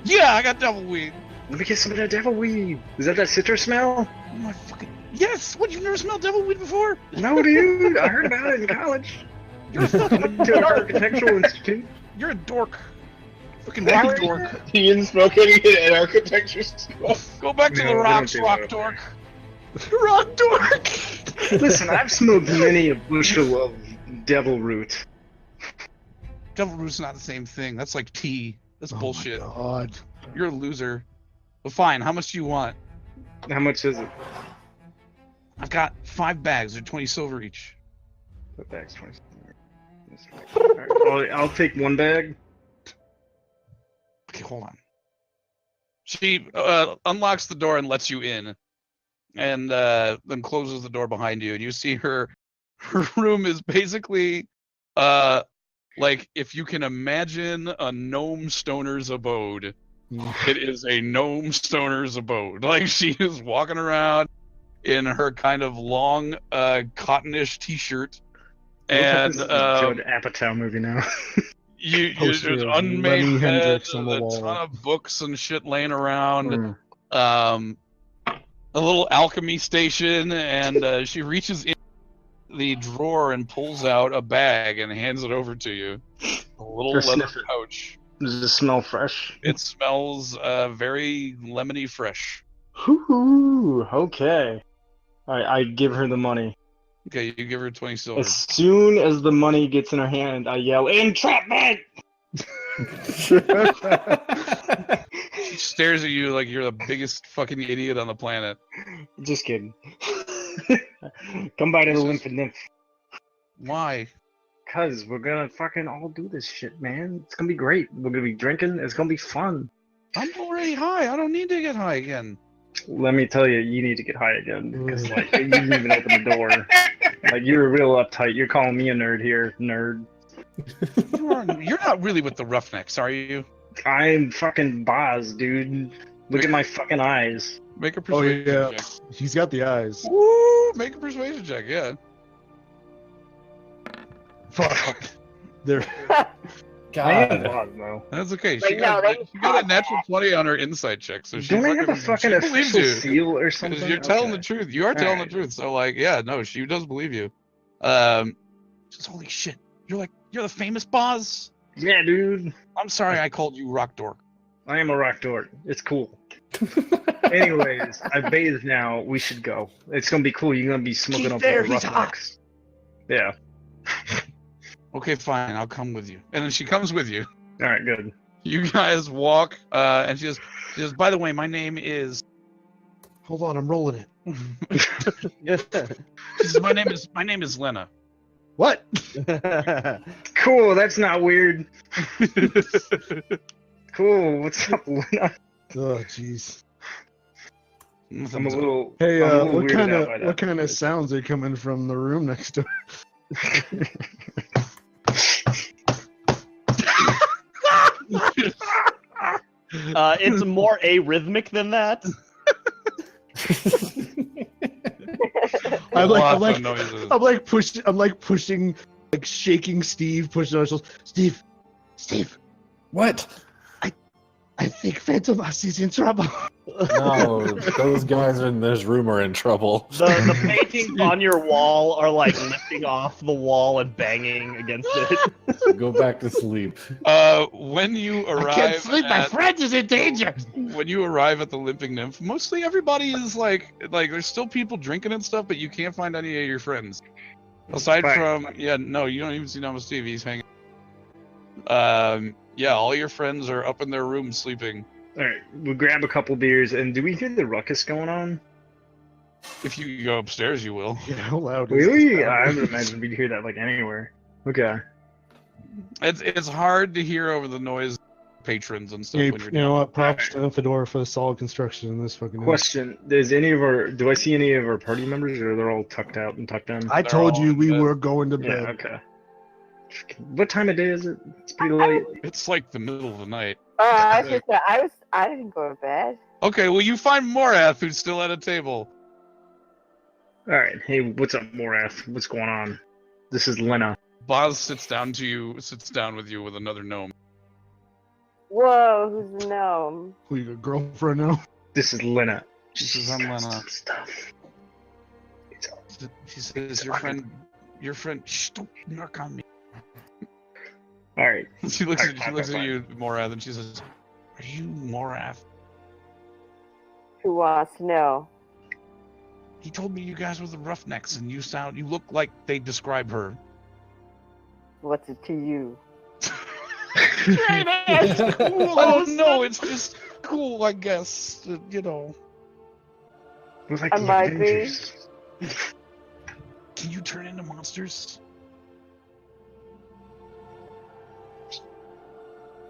Speaker 4: Yeah, I got devil weed.
Speaker 1: Let me get some of that devil weed. Is that citrus smell?
Speaker 4: Oh my fucking yes! What, you've never smelled devil weed before?
Speaker 1: No, dude. I heard about it in college.
Speaker 4: You're a fucking
Speaker 1: To an architectural institute.
Speaker 4: You're a dork. Fucking rock dork.
Speaker 3: He didn't smoke any in architecture school.
Speaker 4: Go back to
Speaker 1: No,
Speaker 4: the
Speaker 1: we
Speaker 4: rocks,
Speaker 1: don't do
Speaker 4: rock
Speaker 1: that.
Speaker 4: dork.
Speaker 2: Rock dork.
Speaker 1: Listen, I've smoked many a bushel of devil root.
Speaker 4: Devil root's not the same thing. That's like tea. That's bullshit.
Speaker 2: Oh my God.
Speaker 4: You're a loser. But fine, how much do you want?
Speaker 1: How much is it?
Speaker 4: I've got 5 bags. They're 20 silver each.
Speaker 1: That bag's 20. Alright, I'll take 1 bag.
Speaker 4: Okay, hold on. She unlocks the door and lets you in, and then closes the door behind you. And you see her room is basically like if you can imagine a gnome stoner's abode. It is a gnome stoner's abode. Like she is walking around in her kind of long cottonish t-shirt. And
Speaker 1: Judd Apatow movie now.
Speaker 4: there's unmade bed, a ton of books and shit laying around. A little alchemy station, and she reaches in the drawer and pulls out a bag and hands it over to you. A little leather pouch.
Speaker 1: Does it smell fresh?
Speaker 4: It smells very lemony fresh.
Speaker 1: Ooh, okay. I give her the money.
Speaker 4: Okay, you give her 20 silver.
Speaker 1: As soon as the money gets in her hand, I yell, "Entrapment!"
Speaker 4: She stares at you like you're the biggest fucking idiot on the planet.
Speaker 1: Just kidding. Come by to the Limping Nymph.
Speaker 4: Why?
Speaker 1: Cause we're gonna fucking all do this shit, man. It's gonna be great. We're gonna be drinking. It's gonna be fun.
Speaker 4: I'm already high. I don't need to get high again.
Speaker 1: Let me tell you, you need to get high again because like you didn't even open the door. Like you're real uptight. You're calling me a nerd here, nerd.
Speaker 4: You're not really with the Roughnecks, are you?
Speaker 1: I'm fucking Boz, dude. Look at my fucking eyes.
Speaker 4: Make a persuasion check.
Speaker 2: He's got the eyes.
Speaker 4: Woo! Make a persuasion check, yeah.
Speaker 2: Fuck. They're
Speaker 1: I am
Speaker 6: God.
Speaker 1: Boz, though.
Speaker 4: That's okay.
Speaker 7: Like,
Speaker 4: She got,
Speaker 7: no, they
Speaker 4: she got a
Speaker 7: caught
Speaker 4: natural
Speaker 7: that.
Speaker 4: 20 on her insight check, so she's
Speaker 1: Don't I
Speaker 4: not
Speaker 1: have a
Speaker 4: gonna,
Speaker 1: fucking
Speaker 4: she believes
Speaker 1: official
Speaker 4: you.
Speaker 1: seal or
Speaker 4: Because
Speaker 1: something?
Speaker 4: you're telling the
Speaker 1: Okay.
Speaker 4: truth. You are telling the
Speaker 1: Alright.
Speaker 4: truth. So like, yeah, no, she does believe you. Just holy shit. You're the famous Boz?
Speaker 1: Yeah, dude.
Speaker 4: I'm sorry I called you Rock Dork.
Speaker 1: I am a rock dork. It's cool. Anyways, I've bathed now. We should go. It's gonna be cool. You're gonna be smoking
Speaker 5: Keep
Speaker 1: up
Speaker 5: there,
Speaker 1: with the
Speaker 5: he's hot.
Speaker 1: roughnecks. Yeah.
Speaker 4: Okay, fine, I'll come with you. And then she comes with you.
Speaker 1: All right. Good.
Speaker 4: You guys walk, and she says, by the way, my name is
Speaker 2: Hold on, I'm rolling it.
Speaker 4: she says, my name is Lena.
Speaker 2: What?
Speaker 1: Cool. That's not weird. Cool. What's up, Lena?
Speaker 2: Oh, jeez.
Speaker 1: I'm a little.
Speaker 2: Hey,
Speaker 1: I'm a little
Speaker 2: what
Speaker 1: weirded
Speaker 2: kind
Speaker 1: out by
Speaker 2: of
Speaker 1: that.
Speaker 2: what kind of sounds are coming from the room next door?
Speaker 5: It's more arrhythmic than that.
Speaker 2: I'm
Speaker 4: Lots of noises.
Speaker 2: I'm like pushing, like shaking Steve, pushing on his shoulders. Steve,
Speaker 6: What?
Speaker 2: I think Phantom Us is in trouble.
Speaker 6: No, those guys in this room are in trouble.
Speaker 5: The paintings on your wall are like lifting off the wall and banging against it.
Speaker 6: Go back to sleep.
Speaker 4: When you arrive,
Speaker 2: I can't sleep. My friend is in danger.
Speaker 4: when you arrive at the Limping Nymph, mostly everybody is like there's still people drinking and stuff, but you can't find any of your friends. Aside
Speaker 1: Fine.
Speaker 4: from no, you don't even see Nama Steve. He's hanging. Yeah, all your friends are up in their rooms sleeping.
Speaker 1: All right. We'll grab a couple beers, and do we hear the ruckus going on?
Speaker 4: If you go upstairs, you will.
Speaker 2: Yeah, how loud is
Speaker 1: Really?
Speaker 2: this?
Speaker 1: I would imagine we'd hear that like anywhere. Okay.
Speaker 4: It's hard to hear over the noise, of patrons and stuff.
Speaker 2: Hey,
Speaker 4: When you're
Speaker 2: you know
Speaker 4: down.
Speaker 2: what? Props to Fedora for the solid construction in this fucking.
Speaker 1: Question: do I see any of our party members, or they're all tucked out and tucked in?
Speaker 2: I
Speaker 4: They're
Speaker 2: told
Speaker 4: all
Speaker 2: you
Speaker 4: in
Speaker 2: we
Speaker 4: bed.
Speaker 2: were going to
Speaker 1: Yeah.
Speaker 2: bed.
Speaker 1: Okay. What time of day is it? It's pretty late.
Speaker 4: It's like the middle of the night.
Speaker 7: I didn't go to bed.
Speaker 4: Okay, well you find Morath who's still at a table.
Speaker 1: All right. Hey, what's up, Morath? What's going on? This is Lena.
Speaker 4: Boz sits down with you with another gnome.
Speaker 7: Whoa, who's the gnome?
Speaker 2: Who you got, girlfriend now?
Speaker 1: This is Lena.
Speaker 4: This is
Speaker 1: She's got
Speaker 4: Lena.
Speaker 1: some stuff. It's all...
Speaker 4: She says, your friend, shh, don't narc on me.
Speaker 1: All right.
Speaker 4: She looks
Speaker 1: Alright,
Speaker 4: at
Speaker 1: fine.
Speaker 4: you, Morath, and she says, are you Morath?
Speaker 7: Who wants to know?
Speaker 4: He told me you guys were the Roughnecks, and you look like they describe her.
Speaker 7: What's it to you?
Speaker 4: Cool, I don't know, it's just cool, I guess, you know.
Speaker 1: We're like
Speaker 7: I
Speaker 1: the
Speaker 7: might be.
Speaker 1: Avengers.
Speaker 4: Can you turn into monsters?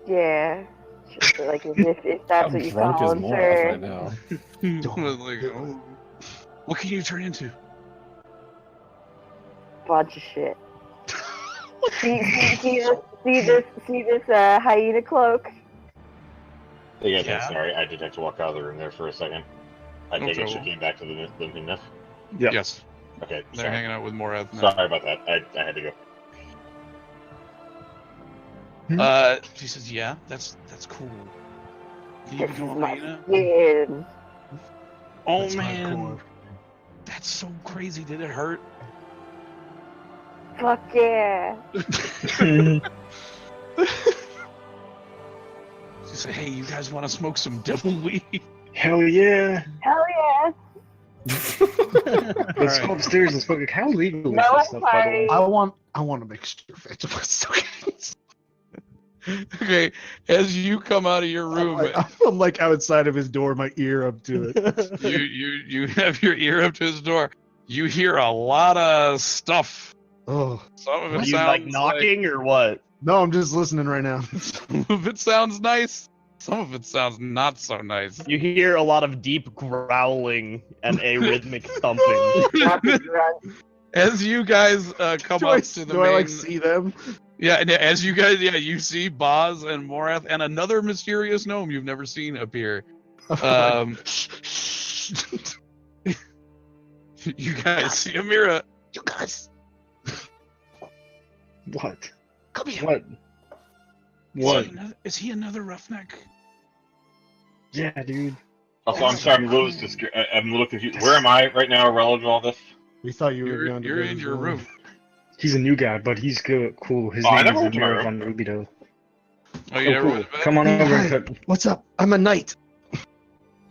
Speaker 7: Yeah. Just like if that's
Speaker 6: I'm
Speaker 7: what you
Speaker 6: drunk
Speaker 7: call
Speaker 6: as
Speaker 7: him,
Speaker 6: Morath
Speaker 7: sir.
Speaker 6: right now.
Speaker 4: Like, oh. What can you turn into?
Speaker 7: Bunch of shit. see this hyena cloak?
Speaker 3: Hey guys,
Speaker 4: Yeah.
Speaker 3: I'm sorry. I did have to walk out of the room there for a second. I
Speaker 4: No
Speaker 3: take it she
Speaker 4: trouble.
Speaker 3: came back to the Limping Nymph.
Speaker 1: Yep.
Speaker 4: Yes,
Speaker 3: Okay,
Speaker 4: they're
Speaker 3: sorry.
Speaker 4: hanging out with Morath now.
Speaker 3: Sorry about that. I had to go.
Speaker 4: She says, yeah, that's cool. Can you
Speaker 7: This
Speaker 4: become
Speaker 7: is
Speaker 4: a
Speaker 7: my
Speaker 4: hyena?
Speaker 7: skin.
Speaker 4: Oh
Speaker 2: That's
Speaker 4: man,
Speaker 2: hardcore.
Speaker 4: that's so crazy. Did it hurt?
Speaker 7: Fuck yeah.
Speaker 4: She said, hey, you guys want to smoke some devil weed?
Speaker 1: Hell yeah.
Speaker 7: Hell yeah.
Speaker 1: Let's go upstairs and smoke. How legal is
Speaker 7: No,
Speaker 1: this
Speaker 7: I'm
Speaker 1: stuff, by the way?
Speaker 7: fine.
Speaker 2: I want to make sure Phantom Us is okay.
Speaker 4: Okay, as you come out of your room,
Speaker 2: I'm like outside of his door, my ear up to it.
Speaker 4: you have your ear up to his door. You hear a lot of stuff.
Speaker 2: Oh
Speaker 4: Some of
Speaker 5: Are
Speaker 4: it
Speaker 5: you
Speaker 4: sounds
Speaker 5: like knocking or what?
Speaker 2: no, I'm just listening right now.
Speaker 4: some of it sounds nice. Some of it sounds not so nice.
Speaker 5: You hear a lot of deep growling and a rhythmic thumping.
Speaker 7: Not the drunk.
Speaker 4: As you guys come
Speaker 2: Do
Speaker 4: up
Speaker 2: I,
Speaker 4: to the
Speaker 2: do
Speaker 4: main,
Speaker 2: I like see them?
Speaker 4: yeah, and as you guys, yeah, you see Boz and Morath and another mysterious gnome you've never seen appear. You guys see Amira.
Speaker 2: You guys,
Speaker 1: What?
Speaker 2: come here.
Speaker 1: What? What?
Speaker 4: Is he another roughneck?
Speaker 1: Yeah, dude.
Speaker 3: Also, I'm sorry, I'm a little I'm a little confused. Where am I right now relative to all this?
Speaker 2: We thought you were
Speaker 4: You're,
Speaker 2: going to
Speaker 4: you're
Speaker 2: go
Speaker 4: in
Speaker 2: to
Speaker 4: your
Speaker 2: the-
Speaker 4: room.
Speaker 1: He's a new guy, but he's good. Cool. His
Speaker 3: Oh, I
Speaker 1: name
Speaker 3: never
Speaker 1: is
Speaker 3: went to my
Speaker 1: Amir
Speaker 3: room.
Speaker 1: von Rubido.
Speaker 4: Oh, you
Speaker 1: Oh,
Speaker 4: never
Speaker 1: cool.
Speaker 4: went to bed?
Speaker 1: Come on over and cut.
Speaker 2: What's up? I'm a knight.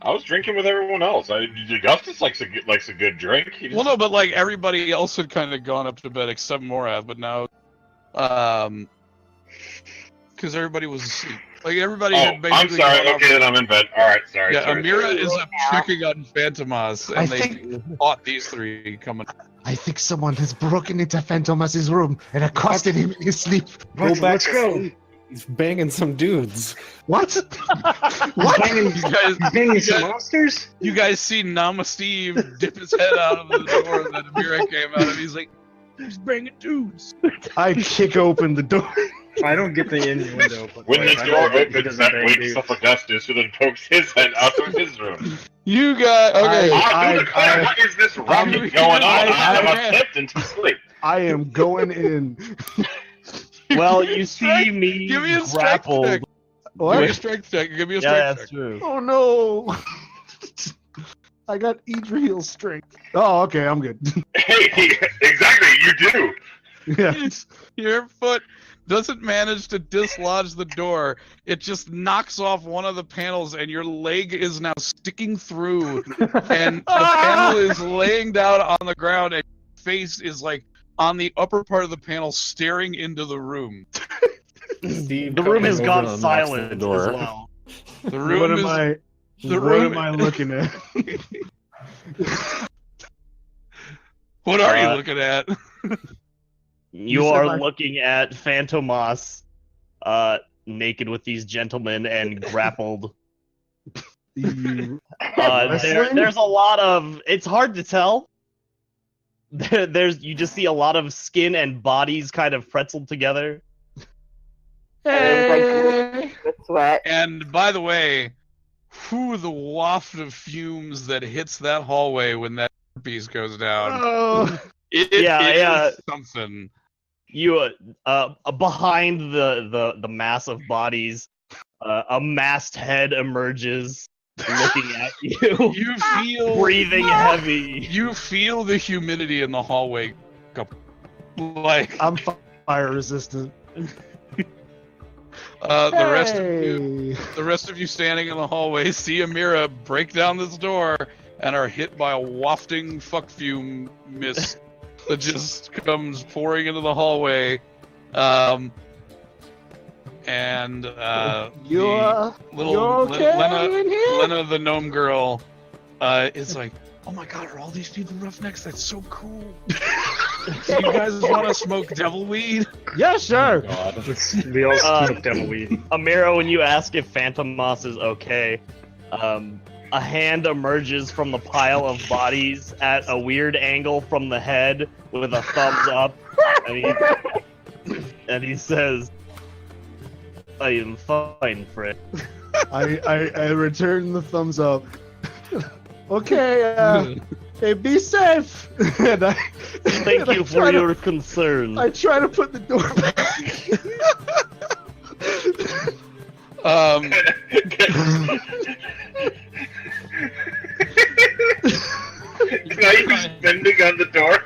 Speaker 3: I was drinking with everyone else. Augustus likes a good drink. He
Speaker 4: Well, no, but like everybody else had kind of gone up to bed except Morath, but now, because everybody was asleep. Like everybody had
Speaker 3: I'm
Speaker 4: basically.
Speaker 3: sorry.
Speaker 4: gone
Speaker 3: Okay,
Speaker 4: up.
Speaker 3: then I'm in bed. All right, sorry.
Speaker 4: Yeah,
Speaker 3: sorry.
Speaker 4: Amira is up checking on Phantomas, and
Speaker 2: I
Speaker 4: they
Speaker 2: think-
Speaker 4: caught these three coming.
Speaker 2: I think someone has broken into Phantomas' room and accosted him in his sleep.
Speaker 1: Let's go.
Speaker 6: He's banging some dudes.
Speaker 2: What?
Speaker 1: He's
Speaker 2: What?
Speaker 1: banging,
Speaker 4: You guys,
Speaker 1: he's banging some
Speaker 4: guys-
Speaker 1: monsters?
Speaker 4: you guys see Nama Steve dip his head out of the door that Amira came out of. He's like, he's banging dudes.
Speaker 2: I kick open the door.
Speaker 1: I don't get the innuendo. But
Speaker 3: When
Speaker 1: like,
Speaker 3: the
Speaker 1: I
Speaker 3: door
Speaker 1: know he
Speaker 3: opens,
Speaker 1: doesn't
Speaker 3: that
Speaker 1: bang
Speaker 3: wakes
Speaker 1: dudes.
Speaker 3: up Augustus, who then pokes his head out of his room.
Speaker 4: You got okay.
Speaker 3: What is this racket going on? I'm attempting to sleep.
Speaker 2: I am going in.
Speaker 5: Well, you see me
Speaker 4: Give me a strength
Speaker 5: grappled.
Speaker 4: check. Give me a
Speaker 2: What?
Speaker 4: strength check. Give me a
Speaker 5: Yeah,
Speaker 4: strength
Speaker 5: that's
Speaker 4: check.
Speaker 5: true.
Speaker 2: Oh no! I got Idriel strength. Oh, okay, I'm good.
Speaker 3: Hey, exactly, you do.
Speaker 2: Yeah.
Speaker 4: Your foot doesn't manage to dislodge the door. It just knocks off one of the panels, and your leg is now sticking through. And the panel is laying down on the ground, and your face is like on the upper part of the panel, staring into the room.
Speaker 6: Steve
Speaker 5: The room
Speaker 6: comes
Speaker 5: has
Speaker 6: over
Speaker 5: gone
Speaker 6: and knocks
Speaker 5: silent
Speaker 6: on the
Speaker 5: as
Speaker 6: door.
Speaker 5: well.
Speaker 4: The
Speaker 2: What
Speaker 4: room
Speaker 2: am
Speaker 4: is.
Speaker 2: I?
Speaker 4: The
Speaker 2: What
Speaker 4: room.
Speaker 2: am I looking at?
Speaker 4: What are you
Speaker 5: Uh,
Speaker 4: looking at?
Speaker 5: You
Speaker 2: said
Speaker 5: are
Speaker 2: my-
Speaker 5: looking at Phantomas, naked with these gentlemen and grappled.
Speaker 2: You- Wrestling?
Speaker 5: There's a lot of. It's hard to tell. You just see a lot of skin and bodies kind of pretzeled together.
Speaker 7: Hey. With sweat.
Speaker 4: And by the way, the waft of fumes that hits that hallway when that piece goes down.
Speaker 2: Oh,
Speaker 4: It
Speaker 5: Yeah.
Speaker 4: is something.
Speaker 5: You behind the mass of bodies, a masked head emerges, looking at you,
Speaker 4: You feel
Speaker 5: breathing heavy.
Speaker 4: You feel the humidity in the hallway. Like
Speaker 2: I'm fire resistant.
Speaker 4: the rest of you standing in the hallway see Amira break down this door and are hit by a wafting fuck fume mist that just comes pouring into the hallway. And
Speaker 2: You're okay in here?
Speaker 4: Lena, the gnome girl, is like, oh my god, are all these people roughnecks? That's so cool. Do you guys want to smoke devil weed?
Speaker 2: Yeah, sure.
Speaker 6: God.
Speaker 1: We all
Speaker 5: Uh,
Speaker 1: smoke devil weed.
Speaker 5: Amira, when you ask if Phantomas is okay, a hand emerges from the pile of bodies at a weird angle from the head with a thumbs up, and he says, "I am fine, friend."
Speaker 2: I return the thumbs up. Okay, hey, be safe. And
Speaker 5: Thank you for your concern.
Speaker 2: I try to put the door back.
Speaker 3: Now he's bending on the door.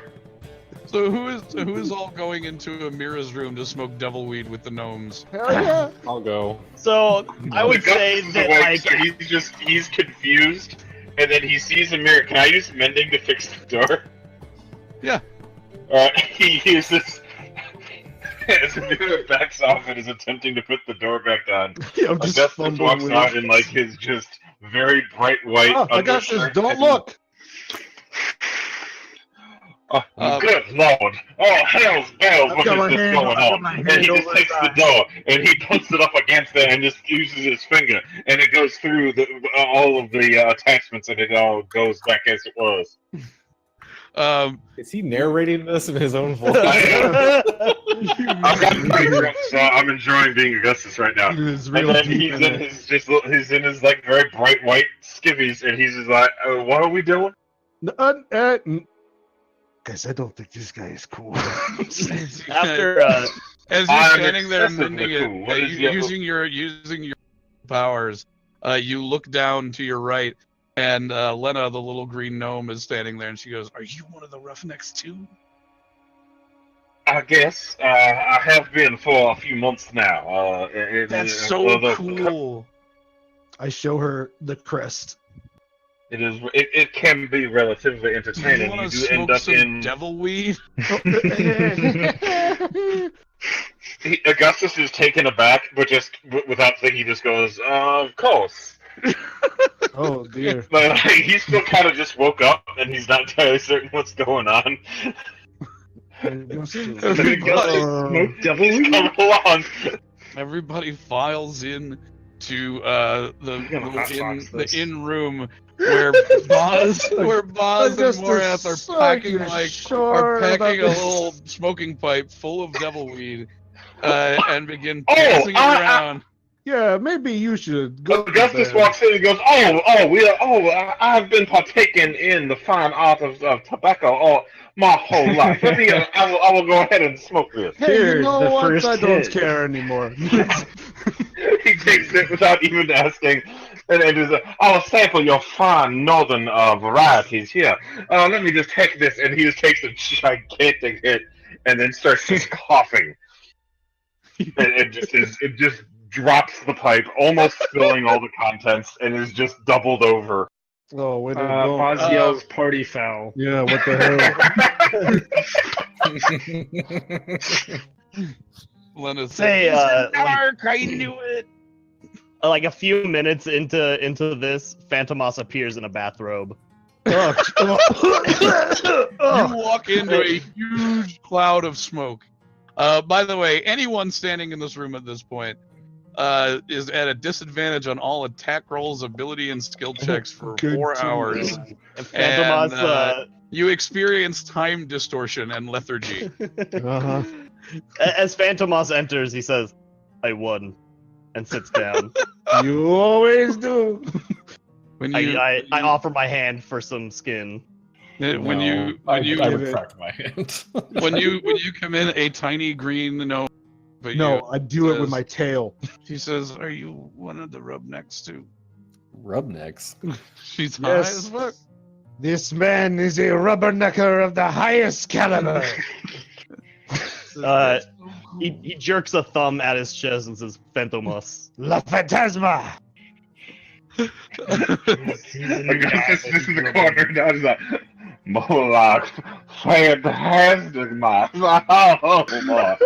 Speaker 4: So who is all going into Amira's room to smoke devil weed with the gnomes?
Speaker 2: Hell yeah.
Speaker 6: I'll go.
Speaker 5: So I would say
Speaker 3: Augustus is
Speaker 5: that
Speaker 3: awake,
Speaker 5: like
Speaker 3: so he's confused, and then he sees a mirror. Can I use mending to fix the door?
Speaker 4: Yeah.
Speaker 3: He uses. As Amira backs off and is attempting to put the door back on,
Speaker 2: Yeah, I'm just
Speaker 3: Augustus
Speaker 2: fumbling
Speaker 3: walks
Speaker 2: with
Speaker 3: out
Speaker 2: it.
Speaker 3: in like his just very bright white.
Speaker 2: Oh, I got this.
Speaker 3: undershirt
Speaker 2: Don't
Speaker 3: and-
Speaker 2: look.
Speaker 3: Oh, good lord! Oh, hell's bells!
Speaker 2: I've
Speaker 3: What
Speaker 2: got
Speaker 3: is
Speaker 2: my
Speaker 3: this
Speaker 2: hand-
Speaker 3: going
Speaker 2: I've got
Speaker 3: on?
Speaker 2: my
Speaker 3: And
Speaker 2: hand
Speaker 3: he just
Speaker 2: over
Speaker 3: takes
Speaker 2: his
Speaker 3: the
Speaker 2: eye.
Speaker 3: door and he puts it up against it and just uses his finger, and it goes through all of the attachments, and it all goes back as it was.
Speaker 6: Is he narrating this in his own voice?
Speaker 3: I've gotten pretty drunk, so I'm enjoying being Augustus right now.
Speaker 2: It is
Speaker 3: And
Speaker 2: real
Speaker 3: then
Speaker 2: deep
Speaker 3: he's
Speaker 2: in
Speaker 3: in
Speaker 2: it.
Speaker 3: he's in his like very bright white skivvies, and he's just like, "What are we doing?"
Speaker 2: Guys, I don't think this guy is cool.
Speaker 5: after
Speaker 4: As you're
Speaker 3: I'm
Speaker 4: standing there
Speaker 3: excessively
Speaker 4: mending it,
Speaker 3: cool. What is your-
Speaker 4: using your powers, you look down to your right, and Lena, the little green gnome, is standing there, and she goes, "Are you one of the Roughnecks too?"
Speaker 3: I guess I have been for a few months now.
Speaker 4: That's so cool.
Speaker 2: I show her the crest.
Speaker 3: It can be relatively
Speaker 4: Do
Speaker 3: entertaining.
Speaker 4: you want to
Speaker 3: do end
Speaker 4: smoke
Speaker 3: up
Speaker 4: some
Speaker 3: in.
Speaker 4: devil weed?
Speaker 3: Augustus is taken aback, but just without thinking, he just goes, "Of course."
Speaker 2: Oh dear.
Speaker 3: But like, he still kind of just woke up, and he's not entirely certain what's going on.
Speaker 2: Augustus.
Speaker 1: Smoke devil
Speaker 3: He's
Speaker 1: weed?
Speaker 3: come along.
Speaker 4: Everybody files in to
Speaker 1: You gotta hotbox
Speaker 4: the
Speaker 1: this.
Speaker 4: in room where Boz and
Speaker 2: Augustus,
Speaker 4: Morath are
Speaker 2: so
Speaker 4: packing
Speaker 2: you're sure
Speaker 4: a
Speaker 2: about this?
Speaker 4: little smoking pipe full of devil weed, and begin
Speaker 3: Oh,
Speaker 4: passing it around.
Speaker 2: Yeah, maybe you should go.
Speaker 3: Augustus
Speaker 2: there.
Speaker 3: walks in and goes, I've been partaking in the fine art of tobacco my whole life. I will go ahead and smoke this."
Speaker 2: Hey, you
Speaker 1: Here's
Speaker 2: know
Speaker 1: the
Speaker 2: what?
Speaker 1: first
Speaker 2: I don't
Speaker 1: hit.
Speaker 2: care anymore.
Speaker 3: He takes it without even asking, and is I'll sample your fine northern varieties here. Let me just take this, and he just takes a gigantic hit, and then starts just coughing, and it just drops the pipe, almost spilling all the contents, and is just doubled over.
Speaker 2: Oh, wait, don't.
Speaker 1: Boz yells party foul.
Speaker 2: Yeah, what the hell?
Speaker 4: Lena
Speaker 5: Say,
Speaker 4: says, "Dark, I knew it."
Speaker 5: Like a few minutes into this, Phantomas appears in a bathrobe.
Speaker 4: You walk into a huge cloud of smoke. By the way, anyone standing in this room at this point is at a disadvantage on all attack rolls, ability, and skill checks for
Speaker 2: Good
Speaker 4: 4
Speaker 2: to
Speaker 4: hours.
Speaker 2: know.
Speaker 5: And Phantomas,
Speaker 4: And, you experience time distortion and lethargy.
Speaker 2: Uh-huh.
Speaker 5: as Phantomas enters, he says, "I won," and sits down.
Speaker 2: You always do.
Speaker 4: When
Speaker 5: I offer my hand for some skin.
Speaker 4: when you
Speaker 6: I
Speaker 2: give it-
Speaker 6: retract my hand.
Speaker 4: when you come in, a tiny green gnome. But
Speaker 2: No,
Speaker 4: you,
Speaker 2: I do it with
Speaker 4: says-
Speaker 2: my tail.
Speaker 4: She says, "Are you one of the Rubnecks too?"
Speaker 6: Rubnecks.
Speaker 4: She's high
Speaker 2: Yes.
Speaker 4: as fuck.
Speaker 2: This man is a rubbernecker of the highest caliber.
Speaker 5: He jerks a thumb at his chest and says, "Phantomas."
Speaker 2: La Fantasma.
Speaker 3: Augustus is in the corner now. He's like, "Moloch, fantastic, man! Oh, boy."